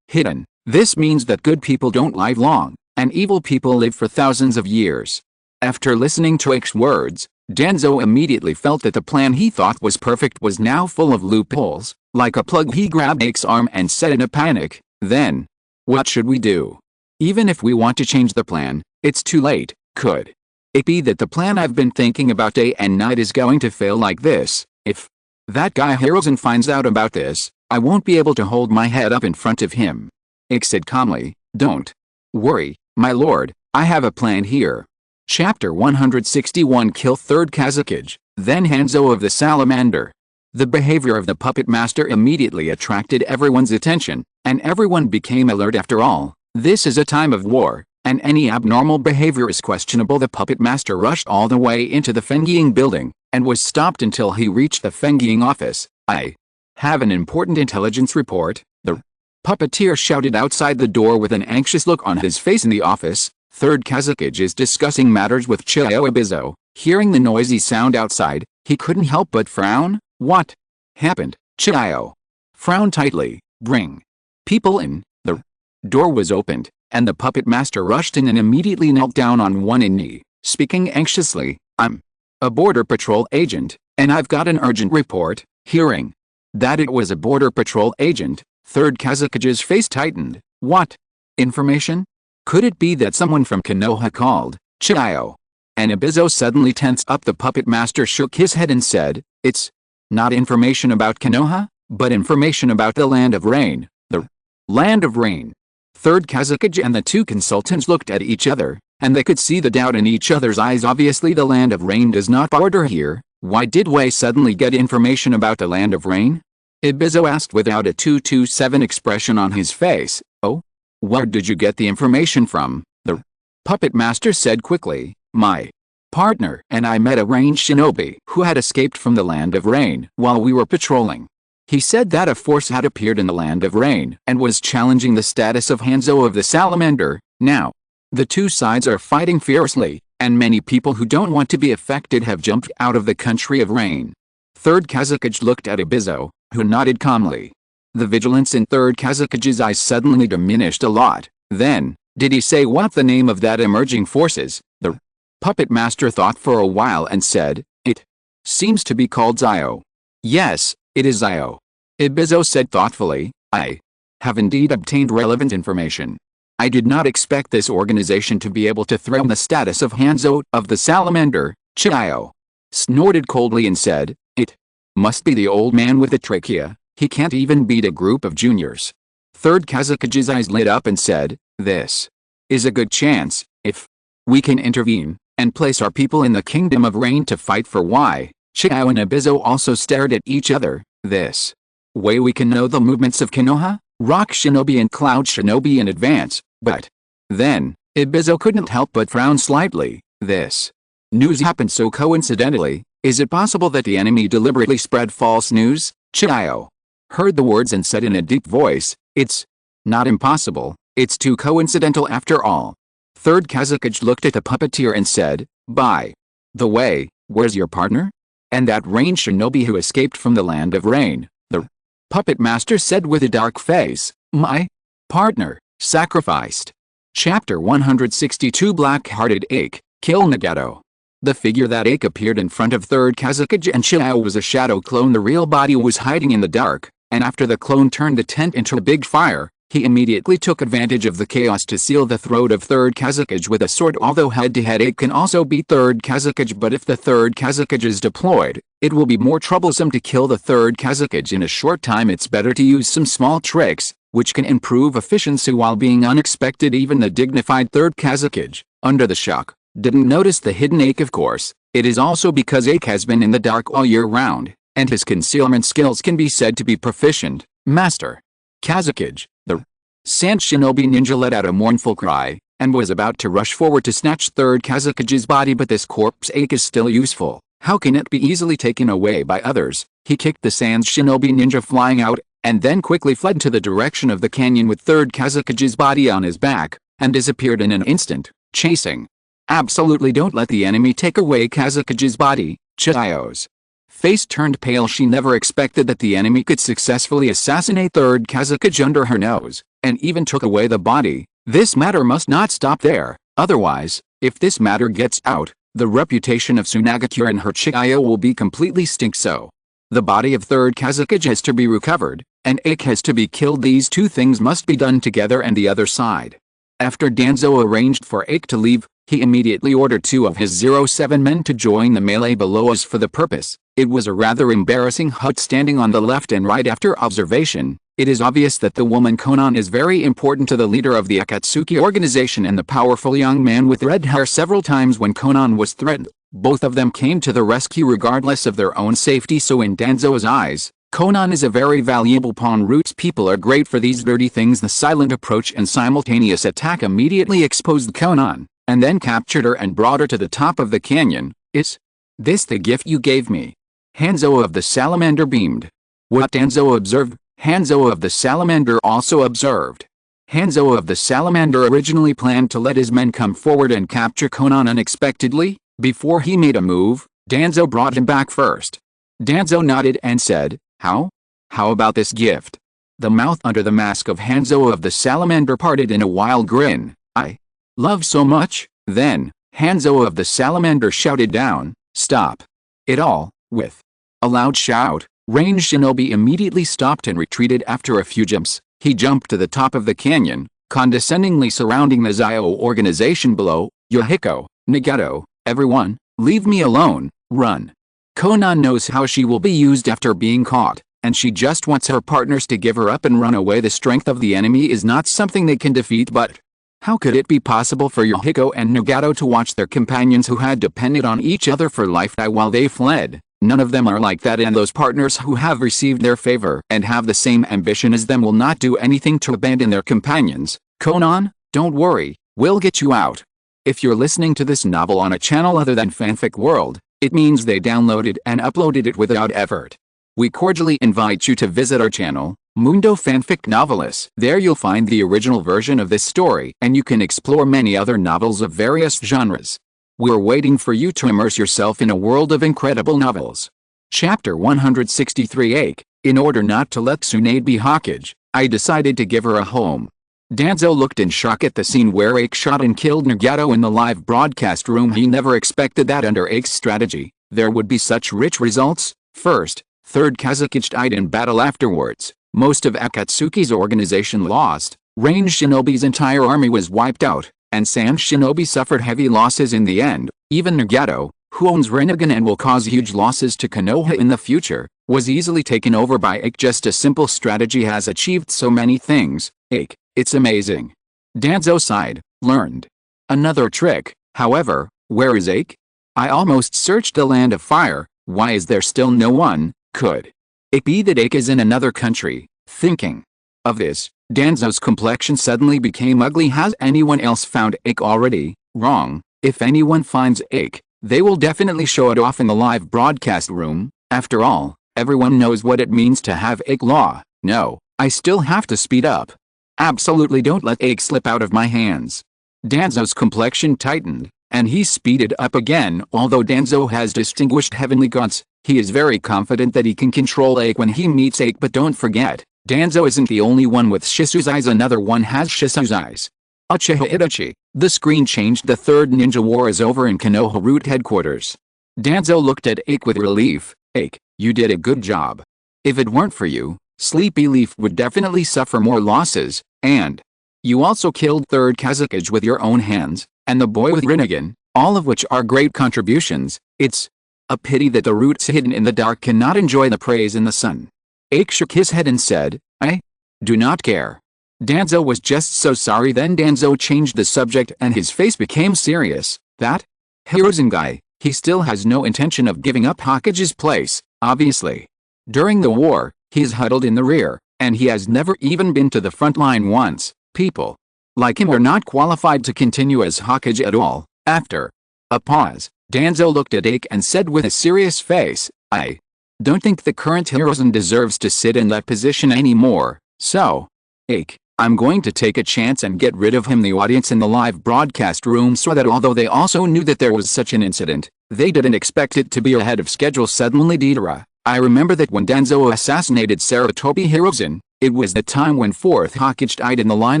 hidden. This means that good people don't live long, and evil people live for thousands of years. After listening to Aike's words, Danzo immediately felt that the plan he thought was perfect was now full of loopholes. Like a plug, he grabbed Aike's arm and said in a panic, then, what should we do? Even if we want to change the plan, it's too late. Could it be that the plan I've been thinking about day and night is going to fail like this? If that guy Hiruzen finds out about this, I won't be able to hold my head up in front of him. Aike said calmly, don't worry, my lord, I have a plan here. Chapter 161 Kill Third Kazekage, then Hanzo of the Salamander. The behavior of the puppet master immediately attracted everyone's attention, and everyone became alert. After all, this is a time of war, and any abnormal behavior is questionable. The puppet master rushed all the way into the Fengying building, and was stopped until he reached the Fengying office. I have an important intelligence report, the puppeteer shouted outside the door with an anxious look on his face. In the office, Third Kazekage is discussing matters with Chiyo Ibizo. Hearing the noisy sound outside, he couldn't help but frown. What happened? Chiyo frowned tightly. Bring people in. The door was opened, and the puppet master rushed in and immediately knelt down on one knee, speaking anxiously. I'm a border patrol agent, and I've got an urgent report. Hearing that it was a border patrol agent, Third Kazekage's face tightened. What information? Could it be that someone from Konoha called Chiyo? And Ibizo suddenly tensed up. The puppet master shook his head and said, it's not information about Konoha, but information about the Land of Rain. The Land of Rain. Third Kazekage and the two consultants looked at each other, and they could see the doubt in each other's eyes. Obviously the Land of Rain does not border here. Why did Wei suddenly get information about the Land of Rain? Ibizo asked without a 227 expression on his face. Oh? Where did you get the information from? The puppet master said quickly. My partner and I met a ranged shinobi who had escaped from the Land of Rain while we were patrolling. He said that a force had appeared in the Land of Rain and was challenging the status of Hanzo of the Salamander. Now, the two sides are fighting fiercely, and many people who don't want to be affected have jumped out of the country of rain. Third Kazakage looked at Ibizo, who nodded calmly. The vigilance in Third Kazakage's eyes suddenly diminished a lot. Then, did he say what the name of that emerging force is? The puppet master thought for a while and said, "It seems to be called Zio." "Yes, it is Zio." Ibizo said thoughtfully, "I have indeed obtained relevant information. I did not expect this organization to be able to threaten the status of Hanzo of the Salamander." Chio snorted coldly and said, "It must be the old man with the trachea. He can't even beat a group of juniors." Third Kazakage's eyes lit up and said, "This is a good chance, if we can intervene, and place our people in the Kingdom of Rain to fight for Y." Chio and Ibizo also stared at each other. "This way we can know the movements of Konoha, Rock Shinobi and Cloud Shinobi in advance." But then, Ibizo couldn't help but frown slightly. This news happened so coincidentally. Is it possible that the enemy deliberately spread false news? Chio heard the words and said in a deep voice, "It's not impossible, it's too coincidental after all." Third Kazakage looked at the puppeteer and said, "By the way, where's your partner?" "And that rain shinobi who escaped from the land of rain," the puppet master said with a dark face. "My partner sacrificed." Chapter 162 Black-Hearted Aike, Kill Nagato. The figure that Aike appeared in front of Third Kazakage and Chio was a shadow clone. The real body was hiding in the dark, and after the clone turned the tent into a big fire, he immediately took advantage of the chaos to seal the throat of Third Kazakage with a sword. Although head-to-head Aike can also beat Third Kazakage, but if the Third Kazakage is deployed, it will be more troublesome to kill the Third Kazakage in a short time. It's better to use some small tricks, which can improve efficiency while being unexpected. Even the dignified Third Kazakage, under the shock, didn't notice the hidden Aike. Of course, it is also because Aike has been in the dark all year round, and his concealment skills can be said to be proficient. Master Kazakage, the Sand Shinobi ninja, let out a mournful cry, and was about to rush forward to snatch Third Kazakage's body, but this corpse Aike is still useful. How can it be easily taken away by others? He kicked the Sand Shinobi ninja flying out, and then quickly fled to the direction of the canyon with Third Kazakage's body on his back, and disappeared in an instant, chasing. Absolutely don't let the enemy take away Kazakage's body. Chio's face turned pale. She never expected that the enemy could successfully assassinate Third Kazakage under her nose, and even took away the body. This matter must not stop there, otherwise, if this matter gets out, the reputation of Tsunagakure and her Chio will be completely stink. So, the body of Third Kazakage has to be recovered, and Aike has to be killed. These two things must be done together. And the other side. After Danzo arranged for Aike to leave, he immediately ordered 2 of his 07 men to join the melee below us for the purpose. It was a rather embarrassing hut standing on the left and right. After observation, it is obvious that the woman Konan is very important to the leader of the Akatsuki organization and the powerful young man with red hair. Several times when Konan was threatened, both of them came to the rescue regardless of their own safety. So in Danzo's eyes, Konan is a very valuable pawn. Roots people are great for these dirty things. The silent approach and simultaneous attack immediately exposed Konan, and then captured her and brought her to the top of the canyon. "Is this the gift you gave me?" Hanzo of the Salamander beamed. What Danzo observed, Hanzo of the Salamander also observed. Hanzo of the Salamander originally planned to let his men come forward and capture Konan unexpectedly. Before he made a move, Danzo brought him back first. Danzo nodded and said, How about this gift?" The mouth under the mask of Hanzo of the Salamander parted in a wild grin. "I love so much." Then, Hanzo of the Salamander shouted down, "Stop it all!" With a loud shout, Rain Shinobi immediately stopped and retreated. After a few jumps, he jumped to the top of the canyon, condescendingly surrounding the Zio organization below. "Yohiko, Nagato, everyone, leave me alone, run." Konan knows how she will be used after being caught, and she just wants her partners to give her up and run away. The strength of the enemy is not something they can defeat, but how could it be possible for Yohiko and Nagato to watch their companions who had depended on each other for life die while they fled? None of them are like that, and those partners who have received their favor and have the same ambition as them will not do anything to abandon their companions. Konan, don't worry, we'll get you out. If you're listening to this novel on a channel other than Fanfic World, it means they downloaded and uploaded it without effort. We cordially invite you to visit our channel, Mundo Fanfic Novelis. There you'll find the original version of this story, and you can explore many other novels of various genres. We're waiting for you to immerse yourself in a world of incredible novels. Chapter 163 Aike. In order not to let Tsunade be Hokage, I decided to give her a home. Danzo looked in shock at the scene where Aike shot and killed Nagato in the live broadcast room. He never expected that under Aike's strategy, there would be such rich results. First, third Kazekage died in battle afterwards. Most of Akatsuki's organization lost, Range Shinobi's entire army was wiped out, and Sand Shinobi suffered heavy losses in the end. Even Nagato, who owns Rinnegan and will cause huge losses to Konoha in the future, was easily taken over by Aike. Just a simple strategy has achieved so many things. Aike, it's amazing. Danzo sighed. Learned another trick, however. Where is Aike? I almost searched the land of fire. Why is there still no one? Could it be that Aike is in another country? Thinking of this, Danzo's complexion suddenly became ugly. Has anyone else found Aike already? Wrong. If anyone finds Aike, they will definitely show it off in the live broadcast room. After all, everyone knows what it means to have Aike law. No, I still have to speed up. Absolutely don't let Aike slip out of my hands. Danzo's complexion tightened, and he speeded up again. Although Danzo has distinguished heavenly gods, he is very confident that he can control Aike when he meets Aike. But don't forget, Danzo isn't the only one with Shisu's eyes. Another one has Shisu's eyes. Uchiha Itachi. The screen changed. The third ninja war is over in Konoha Root headquarters. Danzo looked at Aike with relief. Aike, you did a good job. If it weren't for you, Sleepy Leaf would definitely suffer more losses, and you also killed third Kazekage with your own hands, and the boy with Rinnegan, all of which are great contributions. It's a pity that the roots hidden in the dark cannot enjoy the praise in the sun. Aike shook his head and said, I do not care. Danzo was just so sorry. Then Danzo changed the subject and his face became serious. That Hiruzen guy, he still has no intention of giving up Hokage's place, obviously. During the war, he's huddled in the rear, and he has never even been to the front line once. People like him are not qualified to continue as Hokage at all. After a pause, Danzo looked at Aike and said with a serious face, I don't think the current Hiruzen deserves to sit in that position anymore. So, Aike, I'm going to take a chance and get rid of him. The audience in the live broadcast room saw that although they also knew that there was such an incident, they didn't expect it to be ahead of schedule. Suddenly Deidara, I remember that when Danzo assassinated Sarutobi Hiruzen, it was the time when 4th Hokage died in the line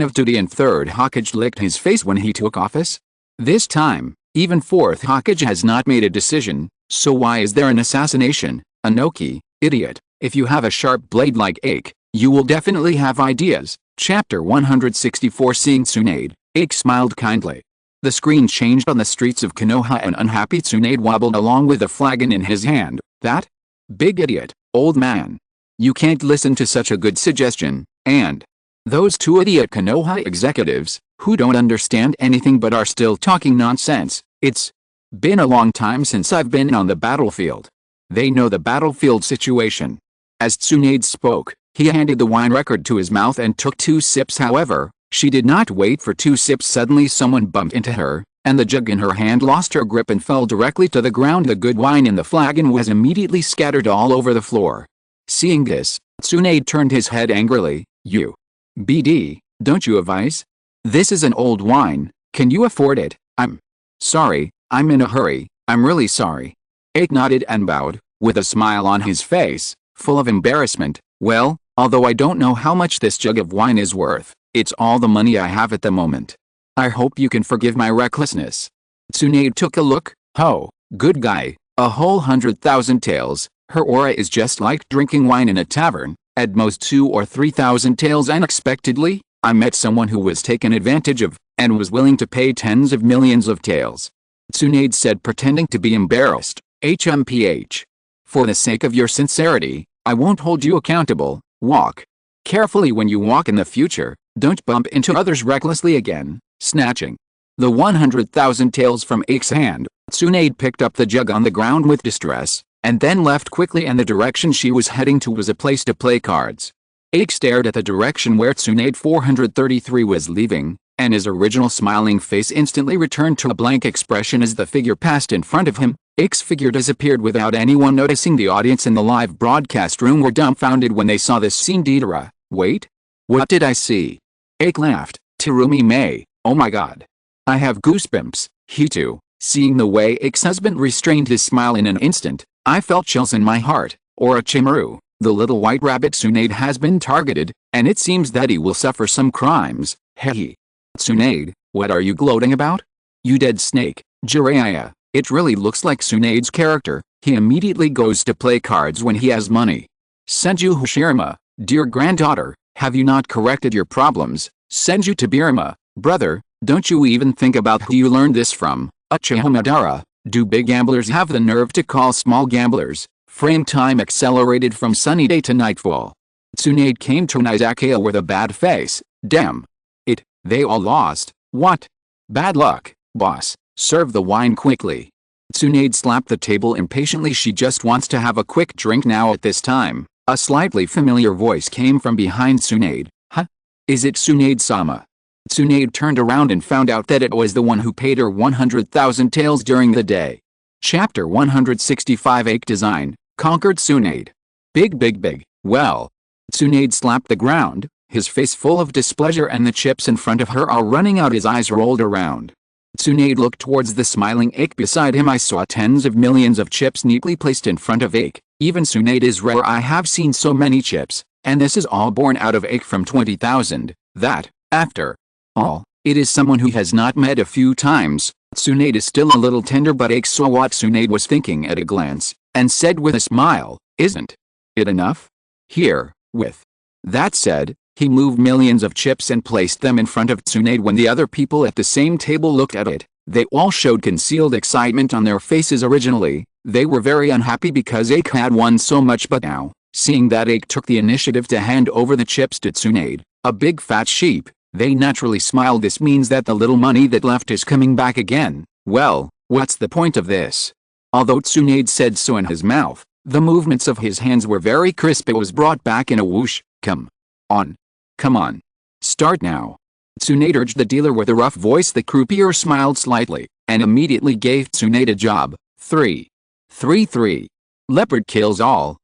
of duty and 3rd Hokage licked his face when he took office. This time, even 4th Hokage has not made a decision, so why is there an assassination? Anoki, idiot, if you have a sharp blade like Aike, you will definitely have ideas. Chapter 164 Seeing Tsunade, Aike smiled kindly. The screen changed on the streets of Konoha and unhappy Tsunade wobbled along with a flagon in his hand. That big idiot, old man. You can't listen to such a good suggestion, and those two idiot Konoha executives, who don't understand anything but are still talking nonsense. It's been a long time since I've been on the battlefield. They know the battlefield situation. As Tsunade spoke, he handed the wine record to his mouth and took 2 sips. However, she did not wait for 2 sips. Suddenly someone bumped into her, and the jug in her hand lost her grip and fell directly to the ground. The good wine in the flagon was immediately scattered all over the floor. Seeing this, Tsunade turned his head angrily. You BD, don't you have ice? This is an old wine, can you afford it? I'm sorry, I'm in a hurry, I'm really sorry. Aike nodded and bowed, with a smile on his face, full of embarrassment. Well, although I don't know how much this jug of wine is worth, it's all the money I have at the moment. I hope you can forgive my recklessness. Tsunade took a look. Oh, good guy, a whole 100,000 taels. Her aura is just like drinking wine in a tavern, at most 2,000 or 3,000 taels. Unexpectedly, I met someone who was taken advantage of, and was willing to pay tens of millions of taels. Tsunade said, pretending to be embarrassed. HMPH. For the sake of your sincerity, I won't hold you accountable. Walk carefully when you walk in the future, don't bump into others recklessly again. Snatching the 100,000 taels from Aike's hand, Tsunade picked up the jug on the ground with distress, and then left quickly, and the direction she was heading to was a place to play cards. Aike stared at the direction where Tsunade 433 was leaving, and his original smiling face instantly returned to a blank expression as the figure passed in front of him. Aike's figure disappeared without anyone noticing. The audience in the live broadcast room were dumbfounded when they saw this scene. Deidara, wait, what did I see? Aike laughed. Terumi May, oh my god. I have goosebumps. He too. Seeing the way Aike's husband restrained his smile in an instant, I felt chills in my heart. Orochimaru, the little white rabbit Tsunade has been targeted, and it seems that he will suffer some crimes. Hehe. Tsunade, what are you gloating about? You dead snake, Jiraiya. It really looks like Tsunade's character. He immediately goes to play cards when he has money. Senju Hashirama, dear granddaughter, have you not corrected your problems? Senju Tobirama, brother, don't you even think about who you learned this from? Uchiha Madara, do big gamblers have the nerve to call small gamblers? Frame time accelerated from sunny day to nightfall. Tsunade came to Aike with a bad face. Damn. They all lost. What? Bad luck, boss. Serve the wine quickly. Tsunade slapped the table impatiently. She just wants to have a quick drink now. At this time, a slightly familiar voice came from behind Tsunade. Huh? Is it Tsunade-sama? Tsunade turned around and found out that it was the one who paid her 100,000 taels during the day. Chapter 165 Aike Design, Conquered Tsunade. Big. Well. Tsunade slapped the ground, his face full of displeasure, and the chips in front of her are running out. His eyes rolled around. Tsunade looked towards the smiling Aike beside him. I saw tens of millions of chips neatly placed in front of Aike. Even Tsunade is rare. I have seen so many chips, and this is all born out of Aike from 20,000. That, after all, it is someone who has not met a few times. Tsunade is still a little tender, but Aike saw what Tsunade was thinking at a glance, and said with a smile, isn't it enough? Here, with that said, he moved millions of chips and placed them in front of Tsunade. When the other people at the same table looked at it, they all showed concealed excitement on their faces. Originally, they were very unhappy because Aike had won so much, but now, seeing that Aike took the initiative to hand over the chips to Tsunade, a big fat sheep, they naturally smiled. This means that the little money that left is coming back again. Well, what's the point of this? Although Tsunade said so in his mouth, the movements of his hands were very crisp. It was brought back in a whoosh. Come on. Start now. Tsunade urged the dealer with a rough voice. The croupier smiled slightly, and immediately gave Tsunade a job. 3. Leopard kills all.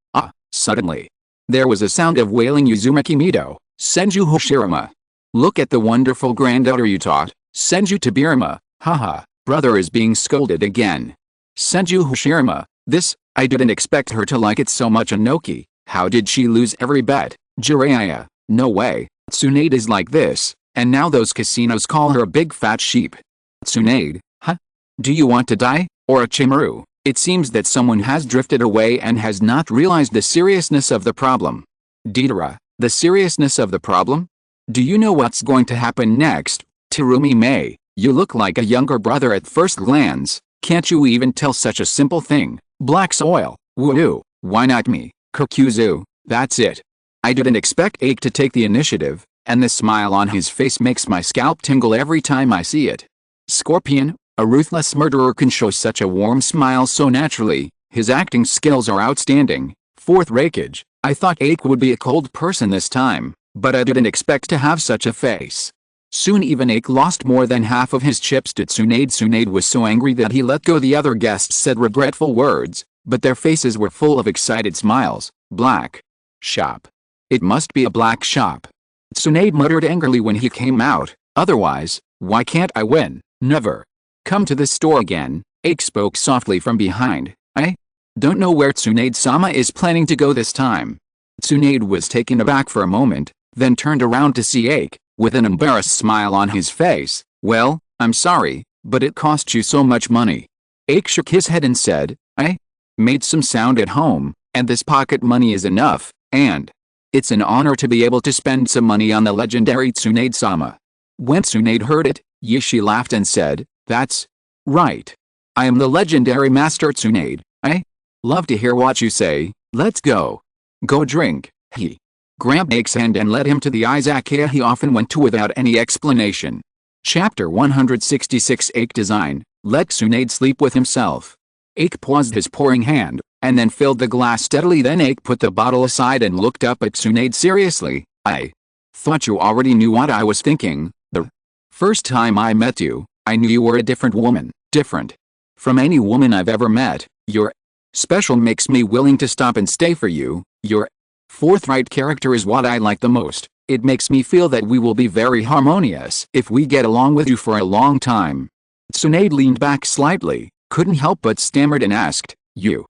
Suddenly, there was a sound of wailing. Uzumaki Mido, Senju Hashirama. Look at the wonderful granddaughter you taught. Senju Tobirama, haha, brother is being scolded again. Senju Hashirama, this, I didn't expect her to like it so much. Anoki, how did she lose every bet? Jiraiya, no way. Tsunade is like this, and now those casinos call her a big fat sheep. Tsunade, huh? Do you want to die? Orochimaru, it seems that someone has drifted away and has not realized the seriousness of the problem. Deidara, the seriousness of the problem? Do you know what's going to happen next? Terumi May, you look like a younger brother at first glance. Can't you even tell such a simple thing? Black soil, woo, why not me? Kurkuzu, that's it. I didn't expect Aike to take the initiative, and the smile on his face makes my scalp tingle every time I see it. Scorpion, a ruthless murderer, can show such a warm smile so naturally. His acting skills are outstanding. 4th Raikage, I thought Aike would be a cold person this time, but I didn't expect to have such a face. Soon even Aike lost more than half of his chips to Tsunade. Tsunade was so angry that he let go. The other guests said regretful words, but their faces were full of excited smiles. Black shop. It must be a black shop. Tsunade muttered angrily when he came out. Otherwise, why can't I win? Never. Come to this store again. Aike spoke softly from behind. I don't know where Tsunade-sama is planning to go this time. Tsunade was taken aback for a moment, then turned around to see Aike, with an embarrassed smile on his face. Well, I'm sorry, but it cost you so much money. Aike shook his head and said, I made some sound at home, and this pocket money is enough, and it's an honor to be able to spend some money on the legendary Tsunade-sama. When Tsunade heard it, Yishi laughed and said, that's right. I am the legendary master Tsunade. I love to hear what you say. Let's go. Go drink. He grabbed Aike's hand and led him to the izakaya he often went to without any explanation. Chapter 166 Aike Design, Let Tsunade Sleep with Himself. Aike paused his pouring hand, and then filled the glass steadily. Then Aike put the bottle aside and looked up at Tsunade seriously. I thought you already knew what I was thinking. The first time I met you, I knew you were a different woman. Different from any woman I've ever met. Your special makes me willing to stop and stay for you. Your forthright character is what I like the most. It makes me feel that we will be very harmonious if we get along with you for a long time. Tsunade leaned back slightly, couldn't help but stammered and asked, You,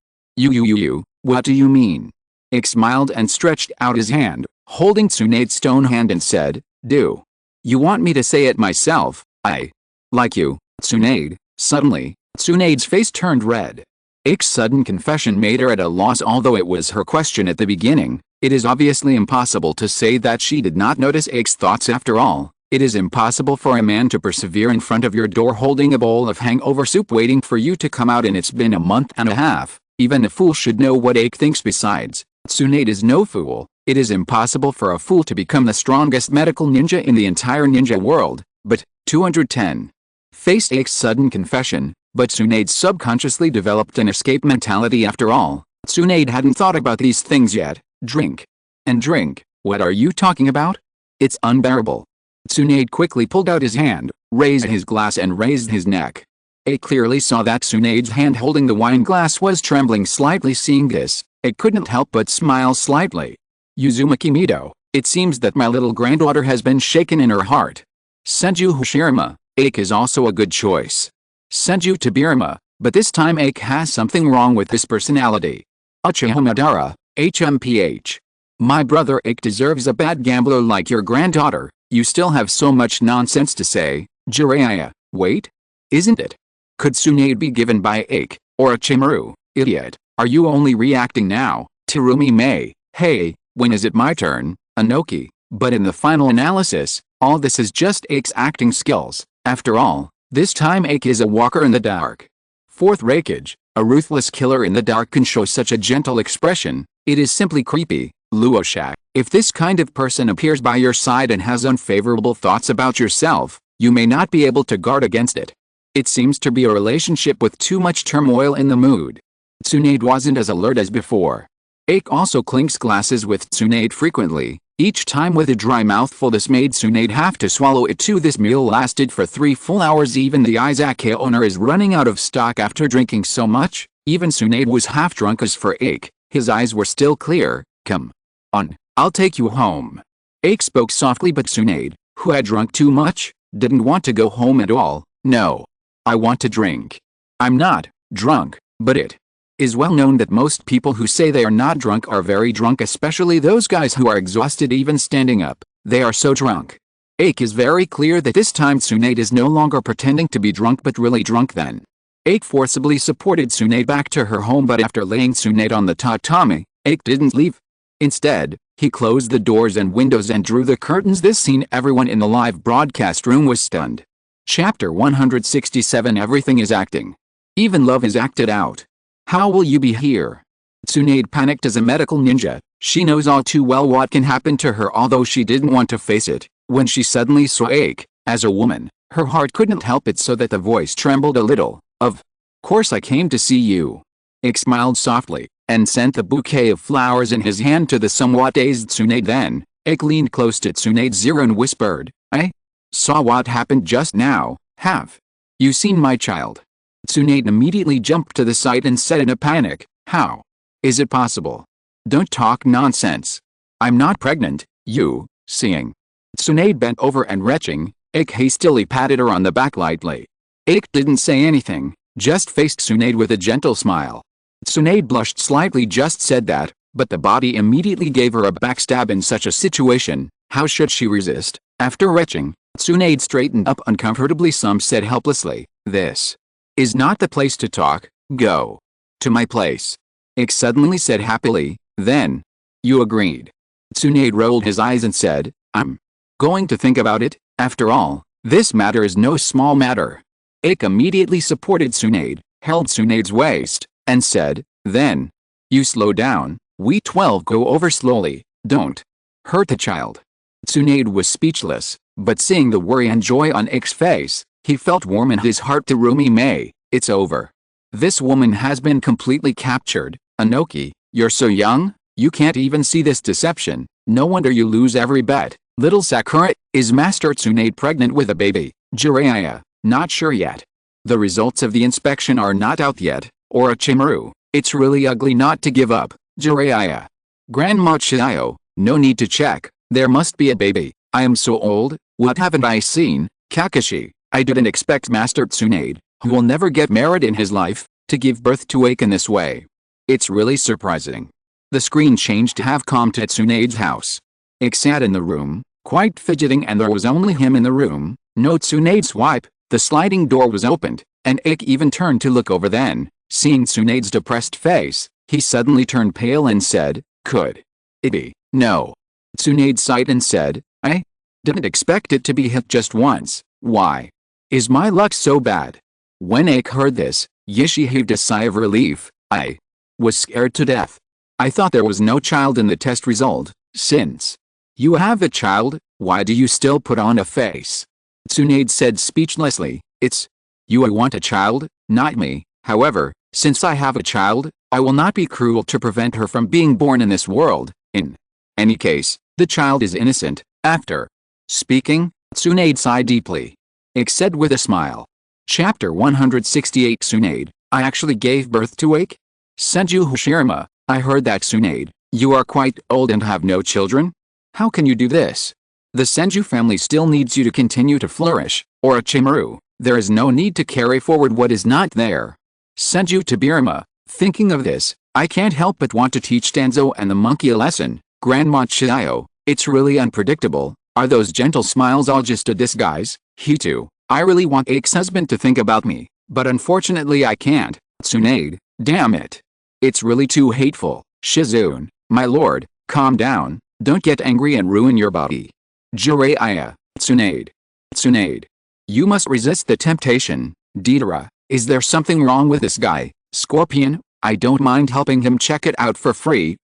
what do you mean? Ike smiled and stretched out his hand, holding Tsunade's stone hand and said, Do you want me to say it myself? I like you, Tsunade. Suddenly, Tsunade's face turned red. Ike's sudden confession made her at a loss. Although it was her question at the beginning, it is obviously impossible to say that she did not notice Ike's thoughts. After all, it is impossible for a man to persevere in front of your door holding a bowl of hangover soup waiting for you to come out, and it's been a month and a half. Even a fool should know what Ike thinks. Besides, Tsunade is no fool. It is impossible for a fool to become the strongest medical ninja in the entire ninja world. But 210 faced Ike's sudden confession, but Tsunade subconsciously developed an escape mentality. After all, Tsunade hadn't thought about these things yet. Drink. And drink. What are you talking about? It's unbearable. Tsunade quickly pulled out his hand, raised his glass and raised his neck. Ike clearly saw that Tsunade's hand holding the wine glass was trembling slightly. Seeing this, Ike couldn't help but smile slightly. Uzumaki Mido, it seems that my little granddaughter has been shaken in her heart. Senju Hashirama, Ike is also a good choice. Senju Tobirama, but this time Ike has something wrong with his personality. Uchiha Madara, HMPH. My brother Ike deserves a bad gambler like your granddaughter. You still have so much nonsense to say, Jiraiya. Wait. Isn't it? Could Tsunade be given by Ike, or a Chimaru? Idiot. Are you only reacting now? Terumi May. Hey, when is it my turn? Anoki. But in the final analysis, all this is just Ike's acting skills. After all, this time Ike is a walker in the dark. Fourth Raikage, a ruthless killer in the dark can show such a gentle expression. It is simply creepy. Luoshak, if this kind of person appears by your side and has unfavorable thoughts about yourself, you may not be able to guard against it. It seems to be a relationship with too much turmoil in the mood. Tsunade wasn't as alert as before. Ike also clinks glasses with Tsunade frequently, each time with a dry mouthful. This made Tsunade have to swallow it too. This meal lasted for 3 full hours. Even the Aike owner is running out of stock after drinking so much. Even Tsunade was half drunk. As for Ike, his eyes were still clear. Come on, I'll take you home. Ike spoke softly, but Tsunade, who had drunk too much, didn't want to go home at all. No. I want to drink. I'm not drunk, but it is well known that most people who say they are not drunk are very drunk, especially those guys who are exhausted even standing up. They are so drunk. Ike is very clear that this time Tsunade is no longer pretending to be drunk but really drunk. Then Ike forcibly supported Tsunade back to her home, but after laying Tsunade on the tatami, Ike didn't leave. Instead, he closed the doors and windows and drew the curtains. This scene, everyone in the live broadcast room was stunned. Chapter 167. Everything is acting. Even love is acted out. How will you be here? Tsunade panicked. As a medical ninja, she knows all too well what can happen to her, although she didn't want to face it. When she suddenly saw Ike, as a woman, her heart couldn't help it, so that the voice trembled a little. Of course I came to see you. Ike smiled softly, and sent the bouquet of flowers in his hand to the somewhat dazed Tsunade. Then, Ike leaned close to Tsunade's ear and whispered, I saw what happened just now. Have you seen my child? Tsunade immediately jumped to the side and said in a panic, How is it possible? Don't talk nonsense. I'm not pregnant. You seeing? Tsunade bent over and retching, Ike hastily patted her on the back lightly. Ike didn't say anything, just faced Tsunade with a gentle smile. Tsunade blushed slightly, just said that, but the body immediately gave her a backstab. In such a situation, how should she resist? After retching, Tsunade straightened up uncomfortably. Some said helplessly, This is not the place to talk. Go to my place. Ike suddenly said happily, Then you agreed. Tsunade rolled his eyes and said, I'm going to think about it. After all, this matter is no small matter. Ike immediately supported Tsunade, held Tsunade's waist, and said, Then you slow down. We 12 go over slowly. Don't hurt the child. Tsunade was speechless, but seeing the worry and joy on Ike's face, he felt warm in his heart. Terumi May, it's over. This woman has been completely captured. Anoki, you're so young, you can't even see this deception. No wonder you lose every bet. Little Sakura, is Master Tsunade pregnant with a baby? Jiraiya, not sure yet. The results of the inspection are not out yet. Or a Chimaru, it's really ugly not to give up. Jiraiya. Grandma Chiyo, no need to check. There must be a baby. I am so old. What haven't I seen? Kakashi, I didn't expect Master Tsunade, who will never get married in his life, to give birth to Aike in this way. It's really surprising. The screen changed to have come to Tsunade's house. Aike sat in the room, quite fidgeting, and there was only him in the room, no Tsunade swipe. The sliding door was opened, and Aike even turned to look over. Then, seeing Tsunade's depressed face, he suddenly turned pale and said, "Could it be? No." Tsunade sighed and said, "I didn't expect it to be hit just once. Why is my luck so bad?" When Aike heard this, Yishi heaved a sigh of relief. "I was scared to death. I thought there was no child in the test result. Since you have a child, why do you still put on a face?" Tsunade said speechlessly, "It's you I want a child, not me. However, since I have a child, I will not be cruel to prevent her from being born in this world. In any case, the child is innocent." After speaking, Tsunade sighed deeply. Aike said with a smile. Chapter 168 Tsunade, I actually gave birth to Aike? Senju Hashirama, I heard that. Tsunade, you are quite old and have no children? How can you do this? The Senju family still needs you to continue to flourish, or Orochimaru, there is no need to carry forward what is not there. Senju Tobirama, thinking of this, I can't help but want to teach Danzo and the monkey a lesson. Grandma Chiyo, it's really unpredictable. Are those gentle smiles all just a disguise? Hitu, I really want Aike's husband to think about me, but unfortunately I can't. Tsunade, damn it. It's really too hateful. Shizune, my lord, calm down, don't get angry and ruin your body. Jiraiya, Tsunade. Tsunade. You must resist the temptation. Deidara, is there something wrong with this guy? Scorpion, I don't mind helping him check it out for free.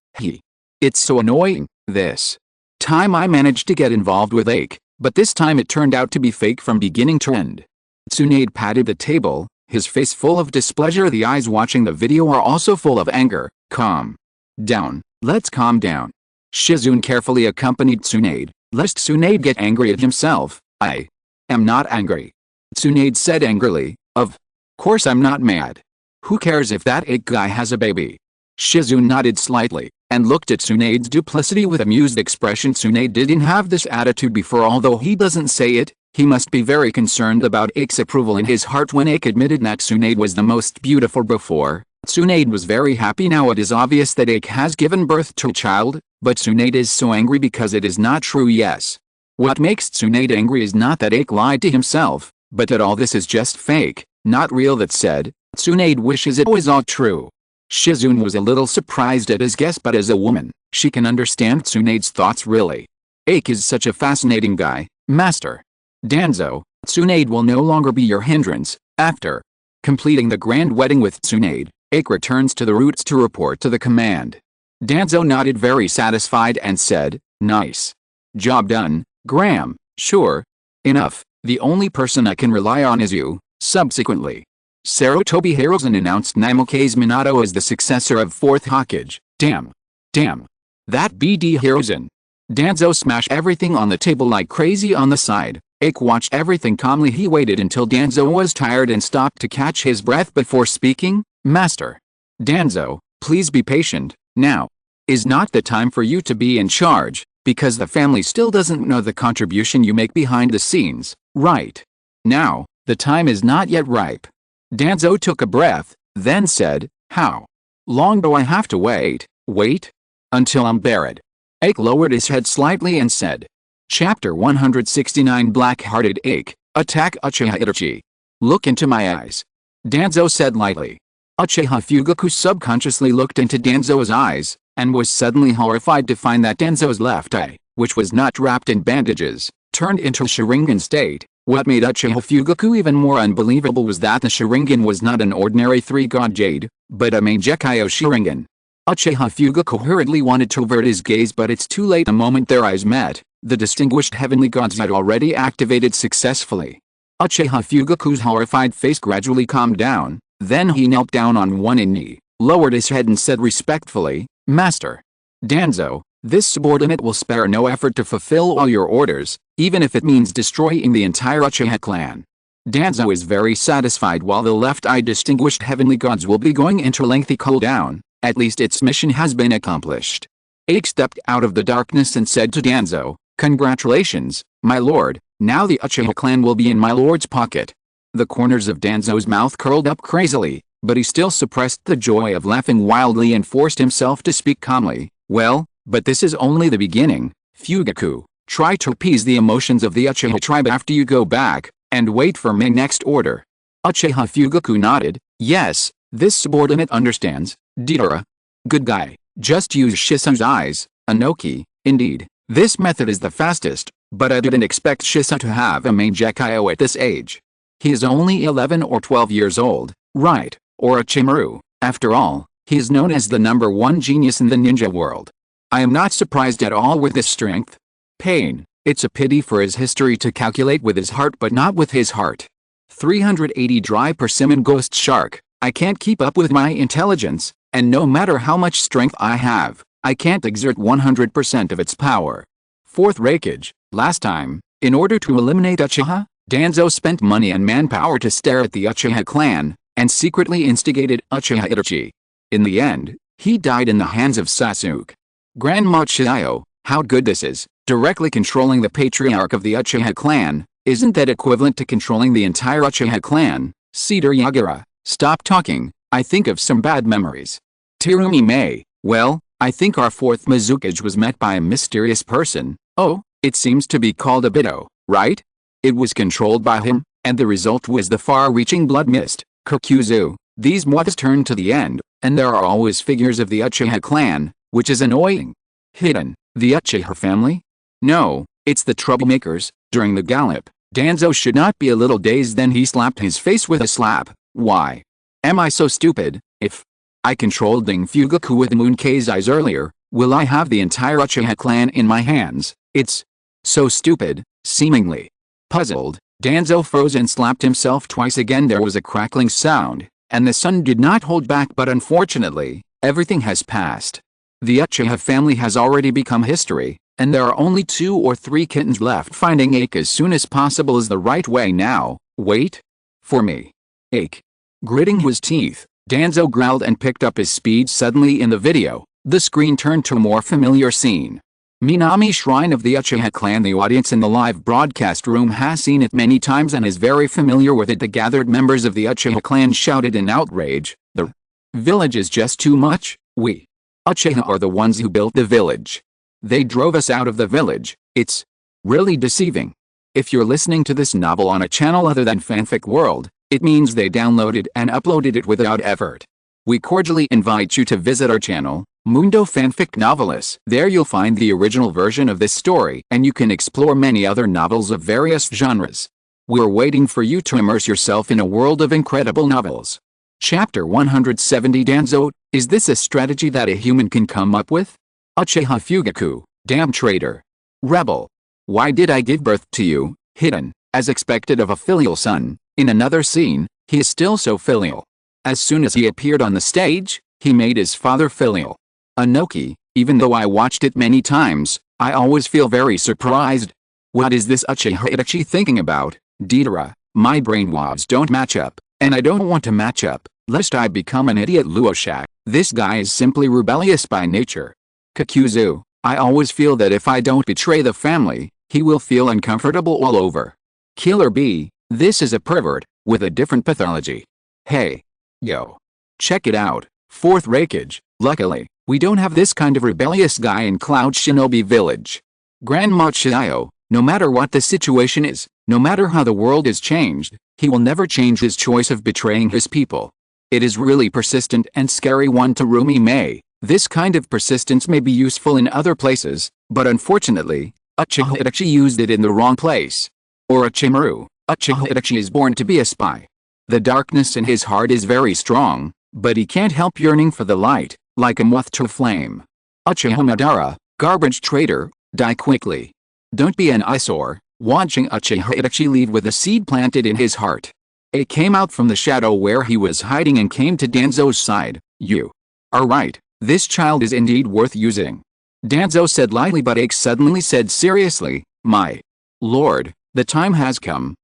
It's so annoying. This time I managed to get involved with Aike, but this time it turned out to be fake from beginning to end. Tsunade patted the table, his face full of displeasure. The eyes watching the video are also full of anger. Calm down, let's calm down. Shizune carefully accompanied Tsunade, lest Tsunade get angry at himself. I am not angry. Tsunade said angrily, of course I'm not mad. Who cares if that Aike guy has a baby? Shizune nodded slightly, and looked at Tsunade's duplicity with amused expression. Tsunade didn't have this attitude before. Although he doesn't say it, he must be very concerned about Aike's approval in his heart. When Aike admitted that Tsunade was the most beautiful before, Tsunade was very happy. Now it is obvious that Aike has given birth to a child, but Tsunade is so angry because it is not true. Yes. What makes Tsunade angry is not that Aike lied to himself, but that all this is just fake, not real. That said, Tsunade wishes it was all true. Shizune was a little surprised at his guess, but as a woman, she can understand Tsunade's thoughts. Really. Aike is such a fascinating guy, Master Danzo. Tsunade will no longer be your hindrance. After completing the grand wedding with Tsunade, Aike returns to the roots to report to the command. Danzo nodded, very satisfied, and said, nice job done, Graham. Sure enough, the only person I can rely on is you. Subsequently, Sarutobi Hiruzen announced Namokaze Minato as the successor of 4th Hokage. Damn. That BD Hiruzen. Danzo smashed everything on the table like crazy on the side. Aike watched everything calmly. He waited until Danzo was tired and stopped to catch his breath before speaking. Master Danzo, please be patient. Now is not the time for you to be in charge, because the family still doesn't know the contribution you make behind the scenes. Right now, the time is not yet ripe. Danzo took a breath, then said, how long do I have to wait? Wait until I'm buried. Aike lowered his head slightly and said, Chapter 169 Black-Hearted Aike, Attack Uchiha Itachi. Look into my eyes. Danzo said lightly. Uchiha Fugaku subconsciously looked into Danzo's eyes, and was suddenly horrified to find that Danzo's left eye, which was not wrapped in bandages, turned into a Sharingan state. What made Uchiha Fugaku even more unbelievable was that the Sharingan was not an ordinary 3-god jade, but a Mangekyo Sharingan. Uchiha Fugaku hurriedly wanted to avert his gaze, but it's too late. The moment their eyes met, the distinguished heavenly gods had already activated successfully. Uchiha Fugaku's horrified face gradually calmed down, then he knelt down on one knee, lowered his head and said respectfully, Master Danzo, this subordinate will spare no effort to fulfill all your orders, even if it means destroying the entire Uchiha clan. Danzo is very satisfied. While the left-eye distinguished heavenly gods will be going into lengthy cooldown, at least its mission has been accomplished. Aike stepped out of the darkness and said to Danzo, Congratulations, my lord. Now the Uchiha clan will be in my lord's pocket. The corners of Danzo's mouth curled up crazily, but he still suppressed the joy of laughing wildly and forced himself to speak calmly. Well, but this is only the beginning, Fugaku. Try to appease the emotions of the Uchiha tribe after you go back, and wait for my next order. Uchiha Fugaku nodded. Yes, this subordinate understands. Deidara. Good guy. Just use Shisa's eyes, Anoki. Indeed, this method is the fastest, but I didn't expect Shisa to have a Mangekyo at this age. He is only 11 or 12 years old, right, or a Chimaru. After all, he is known as the #1 genius in the ninja world. I am not surprised at all with this strength. Pain. It's a pity for his history to calculate with his heart but not with his heart. 380 dry persimmon ghost shark. I can't keep up with my intelligence, and no matter how much strength I have, I can't exert 100% of its power. Fourth Raikage. Last time, in order to eliminate Uchiha, Danzo spent money and manpower to stare at the Uchiha clan, and secretly instigated Uchiha Itachi. In the end, he died in the hands of Sasuke. Grandma Chiyo, how good this is, directly controlling the patriarch of the Uchiha clan. Isn't that equivalent to controlling the entire Uchiha clan? Cedar Yagura, stop talking, I think of some bad memories. Tirumi Mei, well, I think our fourth Mizukage was met by a mysterious person. Oh, it seems to be called Obito, right? It was controlled by him, and the result was the far-reaching blood mist. Kokuzu, these moths turn to the end, and there are always figures of the Uchiha clan, which is annoying. Hidden, the Uchiha family? No, it's the troublemakers. During the gallop, Danzo should not be a little dazed, then he slapped his face with a slap. Why? Am I so stupid? If I controlled Ding Fugaku with Moonkei's eyes earlier, will I have the entire Uchiha clan in my hands? It's so stupid. Seemingly puzzled, Danzo froze and slapped himself twice again. There was a crackling sound, and the sun did not hold back, but unfortunately, everything has passed. The Uchiha family has already become history, and there are only 2 or 3 kittens left. Finding Aike as soon as possible is the right way now. Wait for me. Aike. Gritting his teeth, Danzo growled and picked up his speed. Suddenly in the video, the screen turned to a more familiar scene. Minami Shrine of the Uchiha clan. The audience in the live broadcast room has seen it many times and is very familiar with it. The gathered members of the Uchiha clan shouted in outrage, "The village is just too much. We Uchiha are the ones who built the village. They drove us out of the village. It's really deceiving." If you're listening to this novel on a channel other than Fanfic World, it means they downloaded and uploaded it without effort. We cordially invite you to visit our channel, Mundo Fanfic Novelists. There you'll find the original version of this story, and you can explore many other novels of various genres. We're waiting for you to immerse yourself in a world of incredible novels. Chapter 170. Danzo, is this a strategy that a human can come up with? Uchiha Fugaku, damn traitor. Rebel. Why did I give birth to you? Hidden, as expected of a filial son. In another scene, he is still so filial. As soon as he appeared on the stage, he made his father filial. Anoki, even though I watched it many times, I always feel very surprised. What is this Uchiha Itachi thinking about? Deidara, my brainwaves don't match up, and I don't want to match up, lest I become an idiot. Luoshak, this guy is simply rebellious by nature. Kakuzu, I always feel that if I don't betray the family, he will feel uncomfortable all over. Killer B, this is a pervert, with a different pathology. Hey. Yo. Check it out. Fourth Raikage, luckily, we don't have this kind of rebellious guy in Cloud Shinobi Village. Grandma Chiyo, no matter what the situation is, no matter how the world is changed, he will never change his choice of betraying his people. It is really persistent and scary. One. Tirumi Mei, this kind of persistence may be useful in other places, but unfortunately, Uchiha Itachi used it in the wrong place. Orochimaru, Uchiha Itachi is born to be a spy. The darkness in his heart is very strong, but he can't help yearning for the light, like a moth to a flame. Uchiha Madara, garbage traitor, die quickly. Don't be an eyesore. Watching Uchiha Itachi leave with a seed planted in his heart. It came out from the shadow where he was hiding and came to Danzo's side. You are right, this child is indeed worth using. Danzo said lightly, but Aike suddenly said seriously, my lord, the time has come.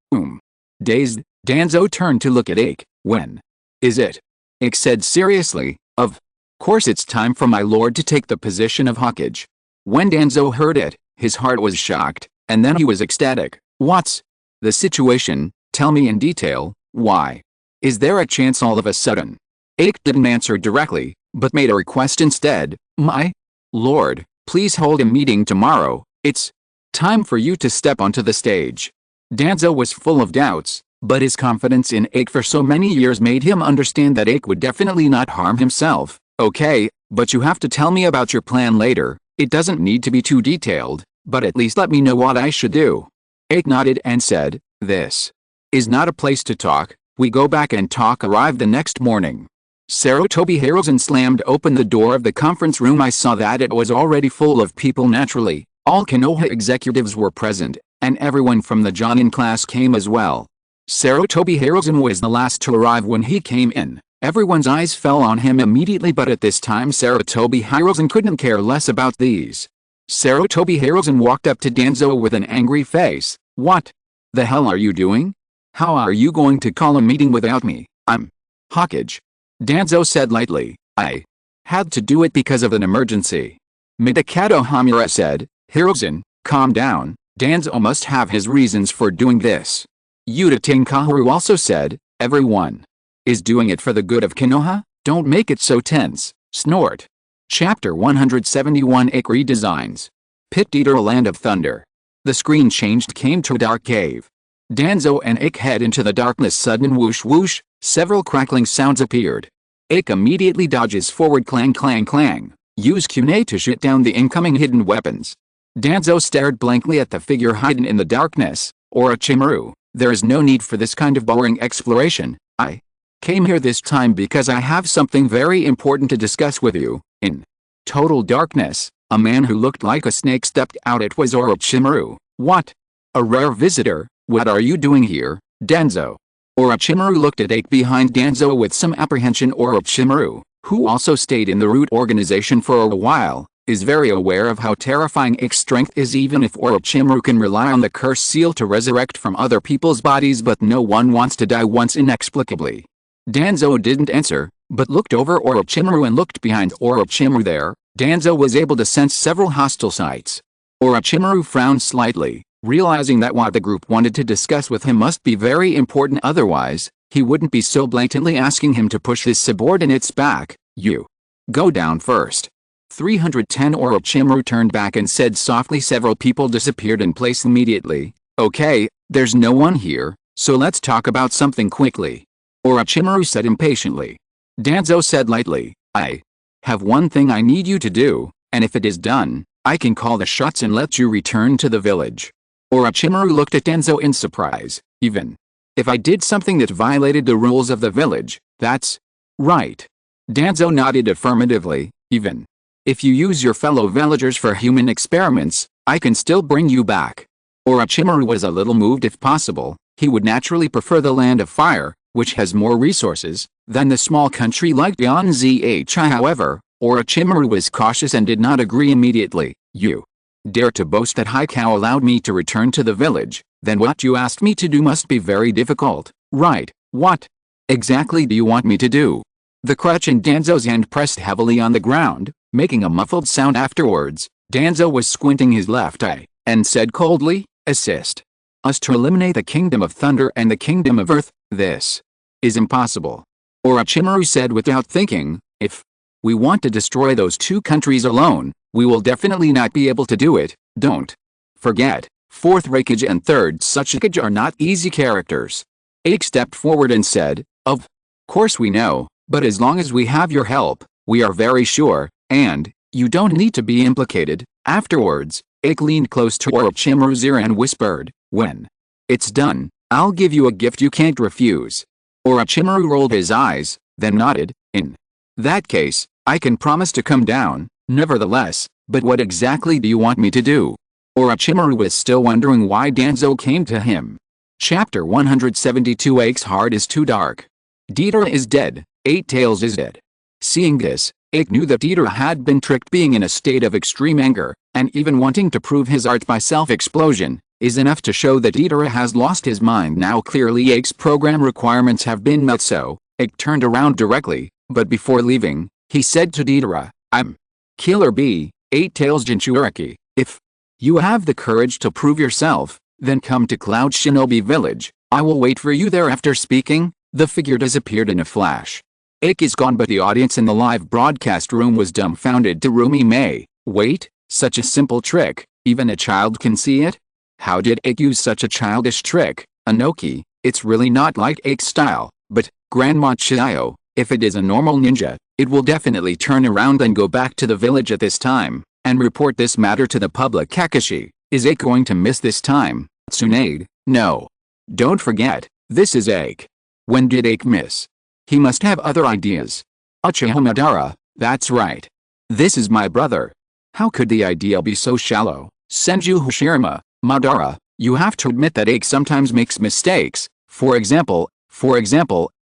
Dazed, Danzo turned to look at Aike. When is it? Aike said seriously, of course it's time for my lord to take the position of Hokage. When Danzo heard it, his heart was shocked, and then he was ecstatic. What's the situation? Tell me in detail. Why? Is there a chance all of a sudden? Aike didn't answer directly, but made a request instead. My lord, please hold a meeting tomorrow. It's time for you to step onto the stage. Danzo was full of doubts, but his confidence in Aike for so many years made him understand that Aike would definitely not harm himself. Okay, but you have to tell me about your plan later. It doesn't need to be too detailed, but at least let me know what I should do. Aike nodded and said, this is not a place to talk. We go back and talk. Arrived the next morning. Sarutobi Hiruzen slammed open the door of the conference room. I saw that it was already full of people naturally. All Konoha executives were present, and everyone from the Jonin class came as well. Sarutobi Hiruzen was the last to arrive when he came in. Everyone's eyes fell on him immediately, but at this time Sarutobi Hiruzen couldn't care less about these. Sarutobi Hiruzen walked up to Danzo with an angry face. What the hell are you doing? How are you going to call a meeting without me? I'm Hokage. Danzo said lightly. I had to do it because of an emergency. Midakato Hamura said. Hiruzen, calm down. Danzo must have his reasons for doing this. Yuta Tenkaharu also said. Everyone is doing it for the good of Konoha? Don't make it so tense. Snort. Chapter 171 Aike redesigns. Pit Eater Land of Thunder. The screen changed, came to a dark cave. Danzo and Aike head into the darkness. Sudden whoosh whoosh, several crackling sounds appeared. Aike immediately dodges forward. Clang clang clang. Use Kunai to shoot down the incoming hidden weapons. Danzo stared blankly at the figure hidden in the darkness. Orochimaru, there is no need for this kind of boring exploration. I came here this time because I have something very important to discuss with you. In total darkness, a man who looked like a snake stepped out. It was Orochimaru. What? A rare visitor? What are you doing here, Danzo? Orochimaru looked at Aike behind Danzo with some apprehension. Orochimaru, who also stayed in the root organization for a while, is very aware of how terrifying Aike's strength is. Even if Orochimaru can rely on the curse seal to resurrect from other people's bodies, but no one wants to die once inexplicably. Danzo didn't answer, but looked over Orochimaru and looked behind Orochimaru. There, Danzo was able to sense several hostile sights. Orochimaru frowned slightly, realizing that what the group wanted to discuss with him must be very important, otherwise, he wouldn't be so blatantly asking him to push his subordinates back. You go down first. 310 Orochimaru turned back and said softly. Several people disappeared in place immediately. Okay, there's no one here, so let's talk about something quickly. Orochimaru said impatiently. Danzo said lightly, I have one thing I need you to do, and if it is done, I can call the shots and let you return to the village. Orochimaru looked at Danzo in surprise. Even if I did something that violated the rules of the village, that's right. Danzo nodded affirmatively. Even if you use your fellow villagers for human experiments, I can still bring you back. Orochimaru was a little moved. If possible, he would naturally prefer the Land of Fire, which has more resources than the small country like Yanzhi. However, Orochimaru was cautious and did not agree immediately. You dare to boast that Haikao allowed me to return to the village, then what you asked me to do must be very difficult, right? What exactly do you want me to do? The crutch in Danzo's hand pressed heavily on the ground, making a muffled sound. Afterwards, Danzo was squinting his left eye, and said coldly, assist us to eliminate the Kingdom of Thunder and the Kingdom of Earth. This is impossible. Orochimaru said without thinking. If we want to destroy those two countries alone, we will definitely not be able to do it. Don't forget, 4th Raikage and 3rd Tsuchikage are not easy characters. Aike stepped forward and said, of course we know, but as long as we have your help, we are very sure, and you don't need to be implicated. Afterwards, Aike leaned close to Orochimaru's ear and whispered, when it's done, I'll give you a gift you can't refuse. Orochimaru rolled his eyes, then nodded. In that case, I can promise to come down. Nevertheless, but what exactly do you want me to do? Orochimaru was still wondering why Danzo came to him. Chapter 172 Aike's heart is too dark. Deidara is dead. Eight Tails is dead. Seeing this, Aike knew that Deidara had been tricked. Being in a state of extreme anger, and even wanting to prove his art by self-explosion, is enough to show that Deidara has lost his mind. Now clearly Aike's program requirements have been met, so Aike turned around directly, but before leaving, he said to Deidara, I'm Killer B, Eight Tails Jinchuriki. If you have the courage to prove yourself, Then come to Cloud Shinobi Village. I will wait for you there. After speaking, the figure disappeared in a flash. Aike is gone, but the audience in the live broadcast room was dumbfounded. Terumi May, wait, such a simple trick, even a child can see it? How did Aike use such a childish trick? Inoki, it's really not like Aike's style, but, Grandma Chiyo, if it is a normal ninja, it will definitely turn around and go back to the village at this time, and report this matter to the public. Kakashi, is Aike going to miss this time? Tsunade, no. Don't forget, this is Aike. When did Aike miss? He must have other ideas. Uchiha Madara, that's right. This is my brother. How could the idea be so shallow? Senju Hashirama, Madara, you have to admit that Aike sometimes makes mistakes. For example,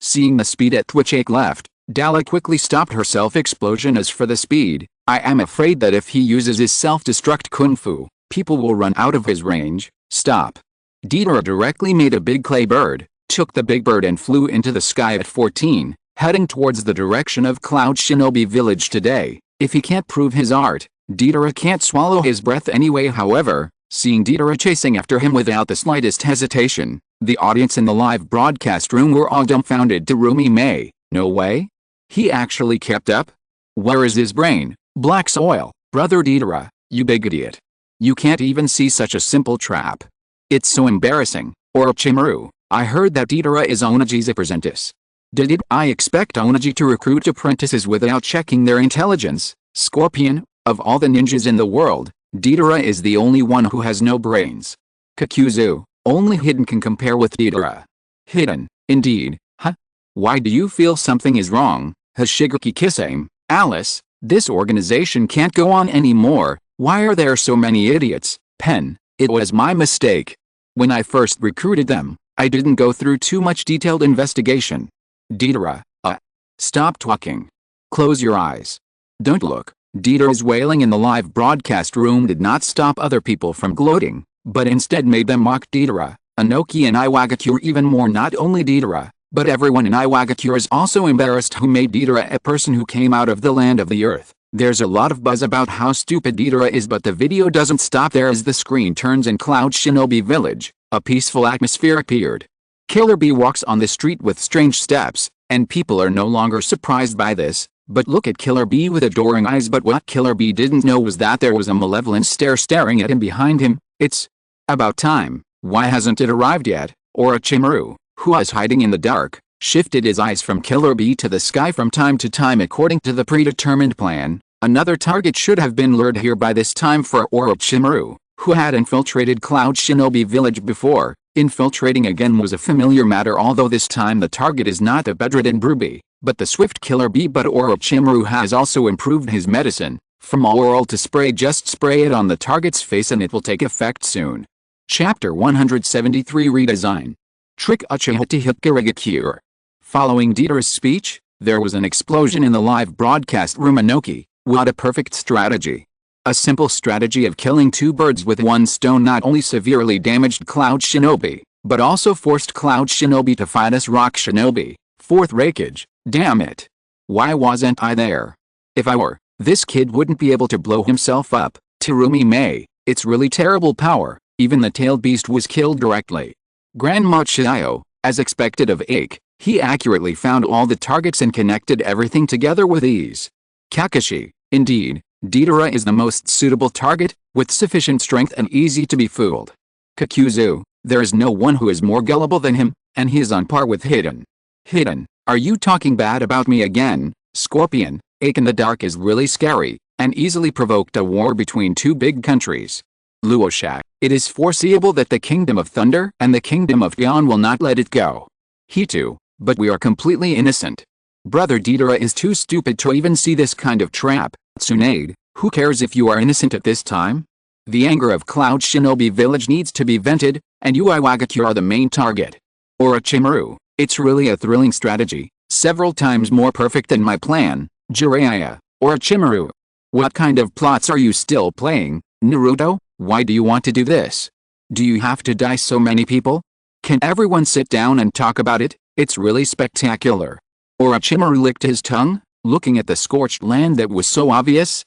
seeing the speed at which Aike left, Dala quickly stopped her self-explosion. As for the speed, I am afraid that if he uses his self-destruct kung fu, people will run out of his range. Stop. Deidara directly made a big clay bird, took the big bird and flew into the sky at 14, heading towards the direction of Cloud Shinobi Village today. If he can't prove his art, Deidara can't swallow his breath anyway. However, seeing Deidara chasing after him without the slightest hesitation, the audience in the live broadcast room were all dumbfounded. Terumi May, no way? He actually kept up? Where is his brain? Black soil, brother Deidara, you big idiot. You can't even see such a simple trap. It's so embarrassing. Orochimaru, I heard that Deidara is Onagi's apprentice. Did I expect Onaji to recruit apprentices without checking their intelligence? Scorpion, of all the ninjas in the world, Deidara is the only one who has no brains. Kakuzu, only Hidden can compare with Deidara. Hidden, indeed, huh? Why do you feel something is wrong? Hashigaki Kisame, Alice, this organization can't go on anymore. Why are there so many idiots? Pen, it was my mistake. When I first recruited them, I didn't go through too much detailed investigation. Deidara, stop talking. Close your eyes. Don't look. Deidara's wailing in the live broadcast room did not stop other people from gloating, but instead made them mock Deidara, Inoki and Iwagakure even more. Not only Deidara, but everyone in Iwagakure is also embarrassed who made Deidara a person who came out of the land of the earth. There's a lot of buzz about how stupid Deidara is, but the video doesn't stop there. As the screen turns in Cloud Shinobi Village, a peaceful atmosphere appeared. Killer Bee walks on the street with strange steps, and people are no longer surprised by this, but look at Killer Bee with adoring eyes. But what Killer Bee didn't know was that there was a malevolent stare staring at him behind him. It's about time. Why hasn't it arrived yet? Orochimaru, who was hiding in the dark, shifted his eyes from Killer Bee to the sky from time to time according to the predetermined plan. Another target should have been lured here by this time for Orochimaru, who had infiltrated Cloud Shinobi Village before. Infiltrating again was a familiar matter, although this time the target is not the bedridden Bruby, but the swift Killer Bee. But Orochimaru has also improved his medicine. From oral to spray, just spray it on the target's face and it will take effect soon. Chapter 173 Redesign. Trick Uchiha to Hikirigakure. Following Deidara's speech, there was an explosion in the live broadcast room. Inoki, what a perfect strategy. A simple strategy of killing two birds with one stone not only severely damaged Cloud Shinobi, but also forced Cloud Shinobi to fight us Rock Shinobi. Fourth Raikage, damn it. Why wasn't I there? If I were, this kid wouldn't be able to blow himself up. Terumi May, it's really terrible power. Even the tailed beast was killed directly. Grandma Chiyo, as expected of Aike, he accurately found all the targets and connected everything together with ease. Kakashi, indeed, Deidara is the most suitable target, with sufficient strength and easy to be fooled. Kakuzu, there is no one who is more gullible than him, and he is on par with Hidden. Hidden, are you talking bad about me again? Scorpion, Aike in the dark is really scary, and easily provoked a war between two big countries. Luoshak, it is foreseeable that the Kingdom of Thunder and the Kingdom of Yan will not let it go. He too, but we are completely innocent. Brother Deidara is too stupid to even see this kind of trap. Tsunade, who cares if you are innocent at this time? The anger of Cloud Shinobi Village needs to be vented, and you Iwagakure are the main target. Orochimaru, it's really a thrilling strategy, several times more perfect than my plan. Jiraiya, Orochimaru, what kind of plots are you still playing? Naruto, why do you want to do this? Do you have to die so many people? Can everyone sit down and talk about it? It's really spectacular. Orochimaru licked his tongue, looking at the scorched land that was so obvious.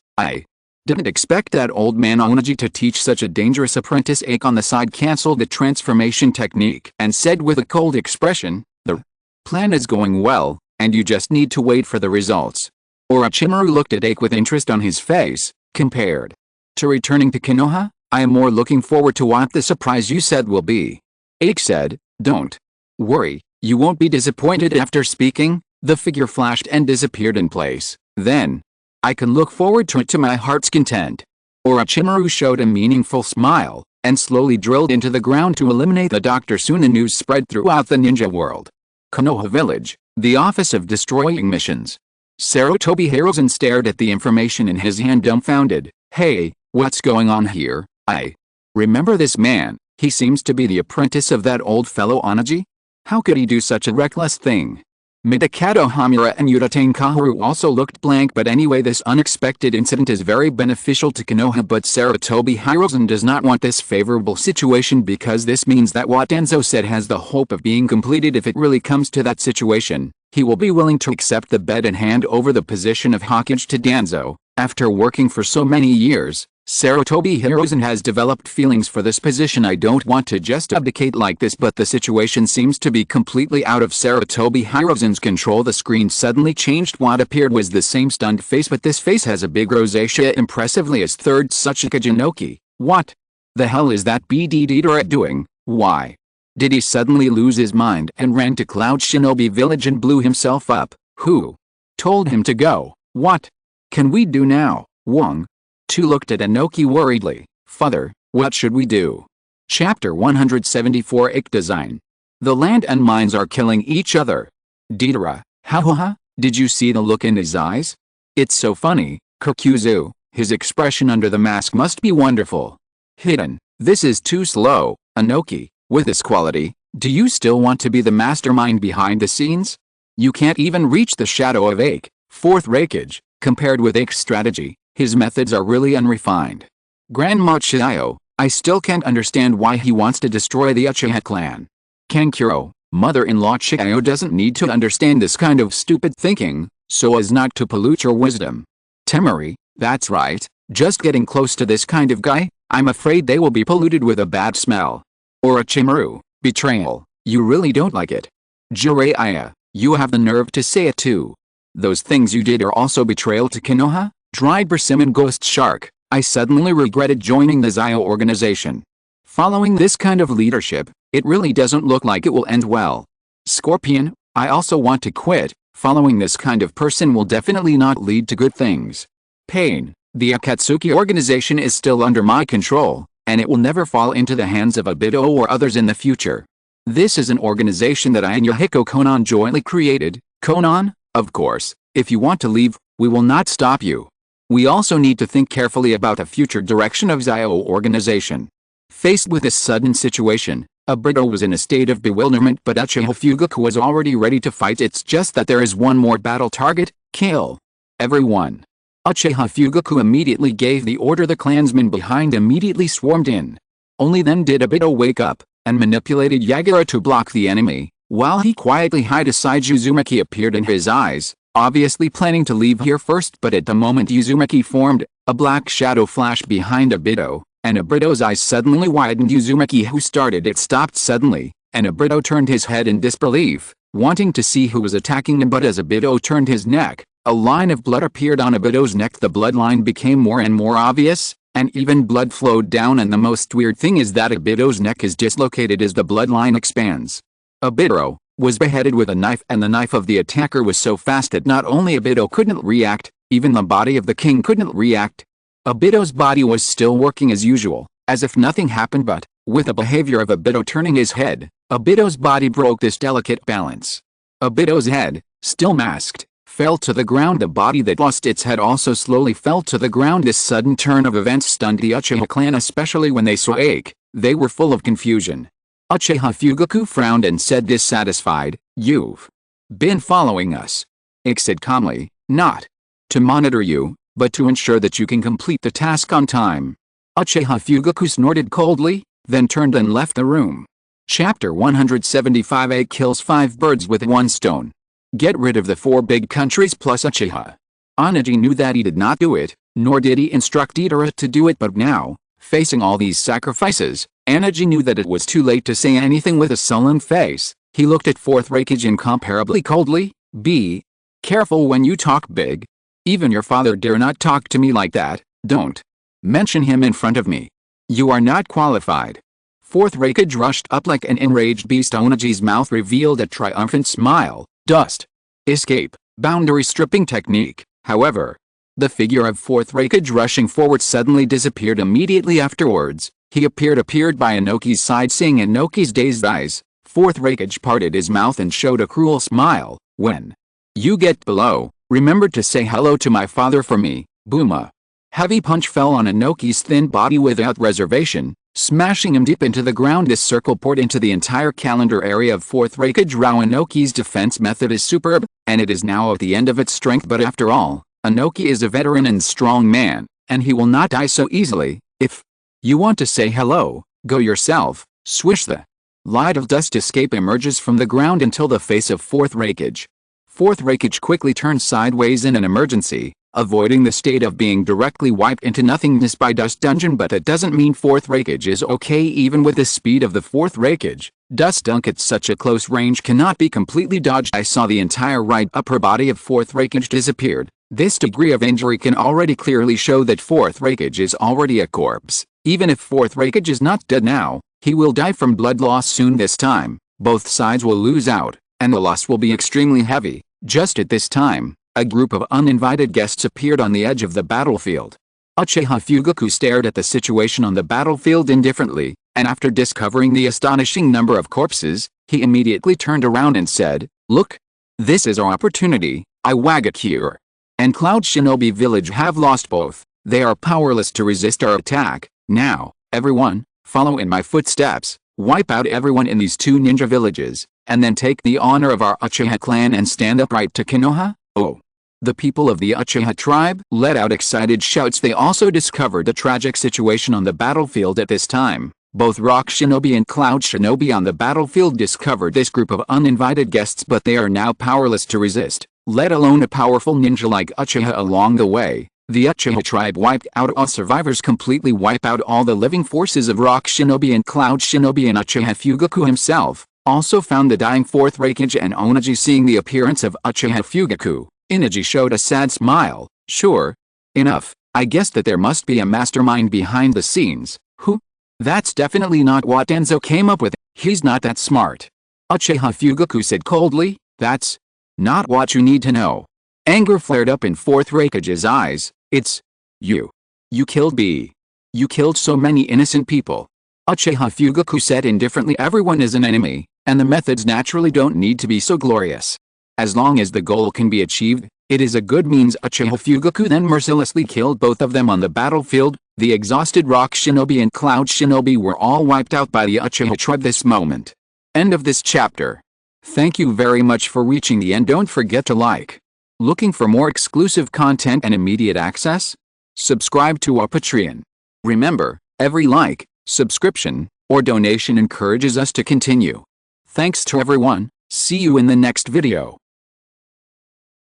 Didn't expect that old man Onaji to teach such a dangerous apprentice. Aike on the side cancelled the transformation technique and said with a cold expression, "The plan is going well, and you just need to wait for the results." Orochimaru looked at Aike with interest on his face. "Compared to returning to Konoha, I am more looking forward to what the surprise you said will be." Aike said, "Don't worry, you won't be disappointed." After speaking, the figure flashed and disappeared in place. "Then I can look forward to it to my heart's content." Orochimaru showed a meaningful smile, and slowly drilled into the ground to eliminate the doctor. Soon the news spread throughout the ninja world. Konoha Village, the office of destroying missions. Sarutobi Hiruzen stared at the information in his hand dumbfounded. "Hey, what's going on here? I remember this man. He seems to be the apprentice of that old fellow Onaji. How could he do such a reckless thing?" Midakato Hamura and Udatane Kaharu also looked blank. But anyway, this unexpected incident is very beneficial to Konoha, but Sarutobi Hiruzen does not want this favorable situation because this means that what Danzo said has the hope of being completed. If it really comes to that situation, he will be willing to accept the bet and hand over the position of Hokage to Danzo. After working for so many years, Sarutobi Hiruzen has developed feelings for this position. "I don't want to just abdicate like this, but the situation seems to be completely out of Sarutobi Hiruzen's control." The screen suddenly changed. What appeared was the same stunned face, but this face has a big rosacea impressively as third Tsuchika Jinoki. "What the hell is that BD Deidara doing? Why did he suddenly lose his mind and ran to Cloud Shinobi Village and blew himself up? Who told him to go? What can we do now?" Wong Tu looked at Inoki worriedly. "Father, what should we do?" Chapter 174 Aike Design. The land and mines are killing each other. Deidara, ha, did you see the look in his eyes? It's so funny. Kurkuzu, his expression under the mask must be wonderful. Hidden, this is too slow. Inoki, with this quality, do you still want to be the mastermind behind the scenes? You can't even reach the shadow of Aike, fourth Raikage. Compared with Aike's strategy, his methods are really unrefined. Grandma Chiyo, I still can't understand why he wants to destroy the Uchiha clan. Kankuro, mother-in-law Chiyo doesn't need to understand this kind of stupid thinking, so as not to pollute your wisdom. Temari, that's right, just getting close to this kind of guy, I'm afraid they will be polluted with a bad smell. Orochimaru, betrayal, you really don't like it. Jiraiya, you have the nerve to say it too. Those things you did are also betrayal to Konoha? Dried persimmon ghost shark, I suddenly regretted joining the Zio organization. Following this kind of leadership, it really doesn't look like it will end well. Scorpion, I also want to quit. Following this kind of person will definitely not lead to good things. Pain, the Akatsuki organization is still under my control, and it will never fall into the hands of Obito or others in the future. This is an organization that I and Yahiko Konan jointly created. Konan, of course, if you want to leave, we will not stop you. We also need to think carefully about the future direction of Zio organization. Faced with this sudden situation, Obito was in a state of bewilderment, but Uchiha Fugaku was already ready to fight. It's just that there is one more battle target: kill everyone. Uchiha Fugaku immediately gave the order. The clansmen behind immediately swarmed in. Only then did Obito wake up, and manipulated Yagura to block the enemy, while he quietly hid aside. Uzumaki appeared in his eyes, obviously planning to leave here first, but at the moment Uzumaki formed, a black shadow flashed behind Obito, and Obito's eyes suddenly widened. Uzumaki, who started it, stopped suddenly, and Obito turned his head in disbelief, wanting to see who was attacking him. But as Obito turned his neck, a line of blood appeared on Obito's neck. The bloodline became more and more obvious, and even blood flowed down, and the most weird thing is that Obito's neck is dislocated as the bloodline expands. Obito was beheaded with a knife, and the knife of the attacker was so fast that not only Obito couldn't react, even the body of the king couldn't react. Obito's body was still working as usual, as if nothing happened, but, with the behavior of Obito turning his head, Obito's body broke this delicate balance. Obito's head, still masked, fell to the ground. The body that lost its head also slowly fell to the ground. This sudden turn of events stunned the Uchiha clan, especially when they saw Aike. They were full of confusion. Uchiha Fugaku frowned and said, dissatisfied, "You've been following us." Aike said calmly, "Not to monitor you, but to ensure that you can complete the task on time." Uchiha Fugaku snorted coldly, then turned and left the room. Chapter 175 Aike kills 5 birds with 1 stone. Get rid of the 4 big countries plus Uchiha. Onaji knew that he did not do it, nor did he instruct Itara to do it, but now, facing all these sacrifices, Anaji knew that it was too late to say anything. With a sullen face, he looked at fourth Raikage incomparably coldly. Be careful when you talk, big. Even your father dare not talk to me like that. Don't mention him in front of me. You are not qualified. Fourth Raikage rushed up like an enraged beast. Onaji's mouth revealed a triumphant smile. Dust escape boundary stripping technique. However, the figure of fourth Raikage rushing forward suddenly disappeared immediately afterwards. He appeared by Inoki's side. Seeing Inoki's dazed eyes, fourth Raikage parted his mouth and showed a cruel smile. When you get below, remember to say hello to my father for me. Boom! A heavy punch fell on Inoki's thin body without reservation, smashing him deep into the ground. This circle poured into the entire calendar area of fourth Raikage. Inoki's defense method is superb, and it is now at the end of its strength. But after all, Inoki is a veteran and strong man, and he will not die so easily. If you want to say hello, go yourself. Swish! The light of dust escape emerges from the ground until the face of fourth Raikage. Fourth Raikage quickly turns sideways in an emergency, avoiding the state of being directly wiped into nothingness by Dust Dungeon. But that doesn't mean fourth Raikage is okay. Even with the speed of the fourth Raikage, Dust Dunk at such a close range cannot be completely dodged. I saw the entire right upper body of fourth Raikage disappeared. This degree of injury can already clearly show that fourth Raikage is already a corpse. Even if fourth Raikage is not dead now, he will die from blood loss soon. This time, both sides will lose out, and the loss will be extremely heavy. Just at this time, a group of uninvited guests appeared on the edge of the battlefield. Uchiha Fugaku stared at the situation on the battlefield indifferently, and after discovering the astonishing number of corpses, he immediately turned around and said, "Look! This is our opportunity. Iwagakure and Cloud Shinobi Village have lost both. They are powerless to resist our attack. Now, everyone, follow in my footsteps, wipe out everyone in these two ninja villages, and then take the honor of our Uchiha clan and stand upright to Konoha." Oh! The people of the Uchiha tribe let out excited shouts. They also discovered a tragic situation on the battlefield at this time. Both Rock Shinobi and Cloud Shinobi on the battlefield discovered this group of uninvited guests, but they are now powerless to resist, let alone a powerful ninja like Uchiha. Along the way, the Uchiha tribe wiped out all survivors, completely wipe out all the living forces of Rock Shinobi and Cloud Shinobi, and Uchiha Fugaku himself also found the dying fourth Raikage and Onaji. Seeing the appearance of Uchiha Fugaku, Inaji showed a sad smile. Sure enough, I guess that there must be a mastermind behind the scenes. Who? That's definitely not what Enzo came up with. He's not that smart. Uchiha Fugaku said coldly. That's not what you need to know. Anger flared up in fourth Raikage's eyes. It's you. You killed B. You killed so many innocent people. Uchiha Fugaku said indifferently. Everyone is an enemy, and the methods naturally don't need to be so glorious. As long as the goal can be achieved, it is a good means. Uchiha Fugaku then mercilessly killed both of them on the battlefield. The exhausted Rock Shinobi and Cloud Shinobi were all wiped out by the Uchiha tribe this moment. End of this chapter. Thank you very much for reaching the end. Don't forget to like. Looking for more exclusive content and immediate access? Subscribe to our Patreon. Remember, every like, subscription, or donation encourages us to continue. Thanks to everyone. See you in the next video.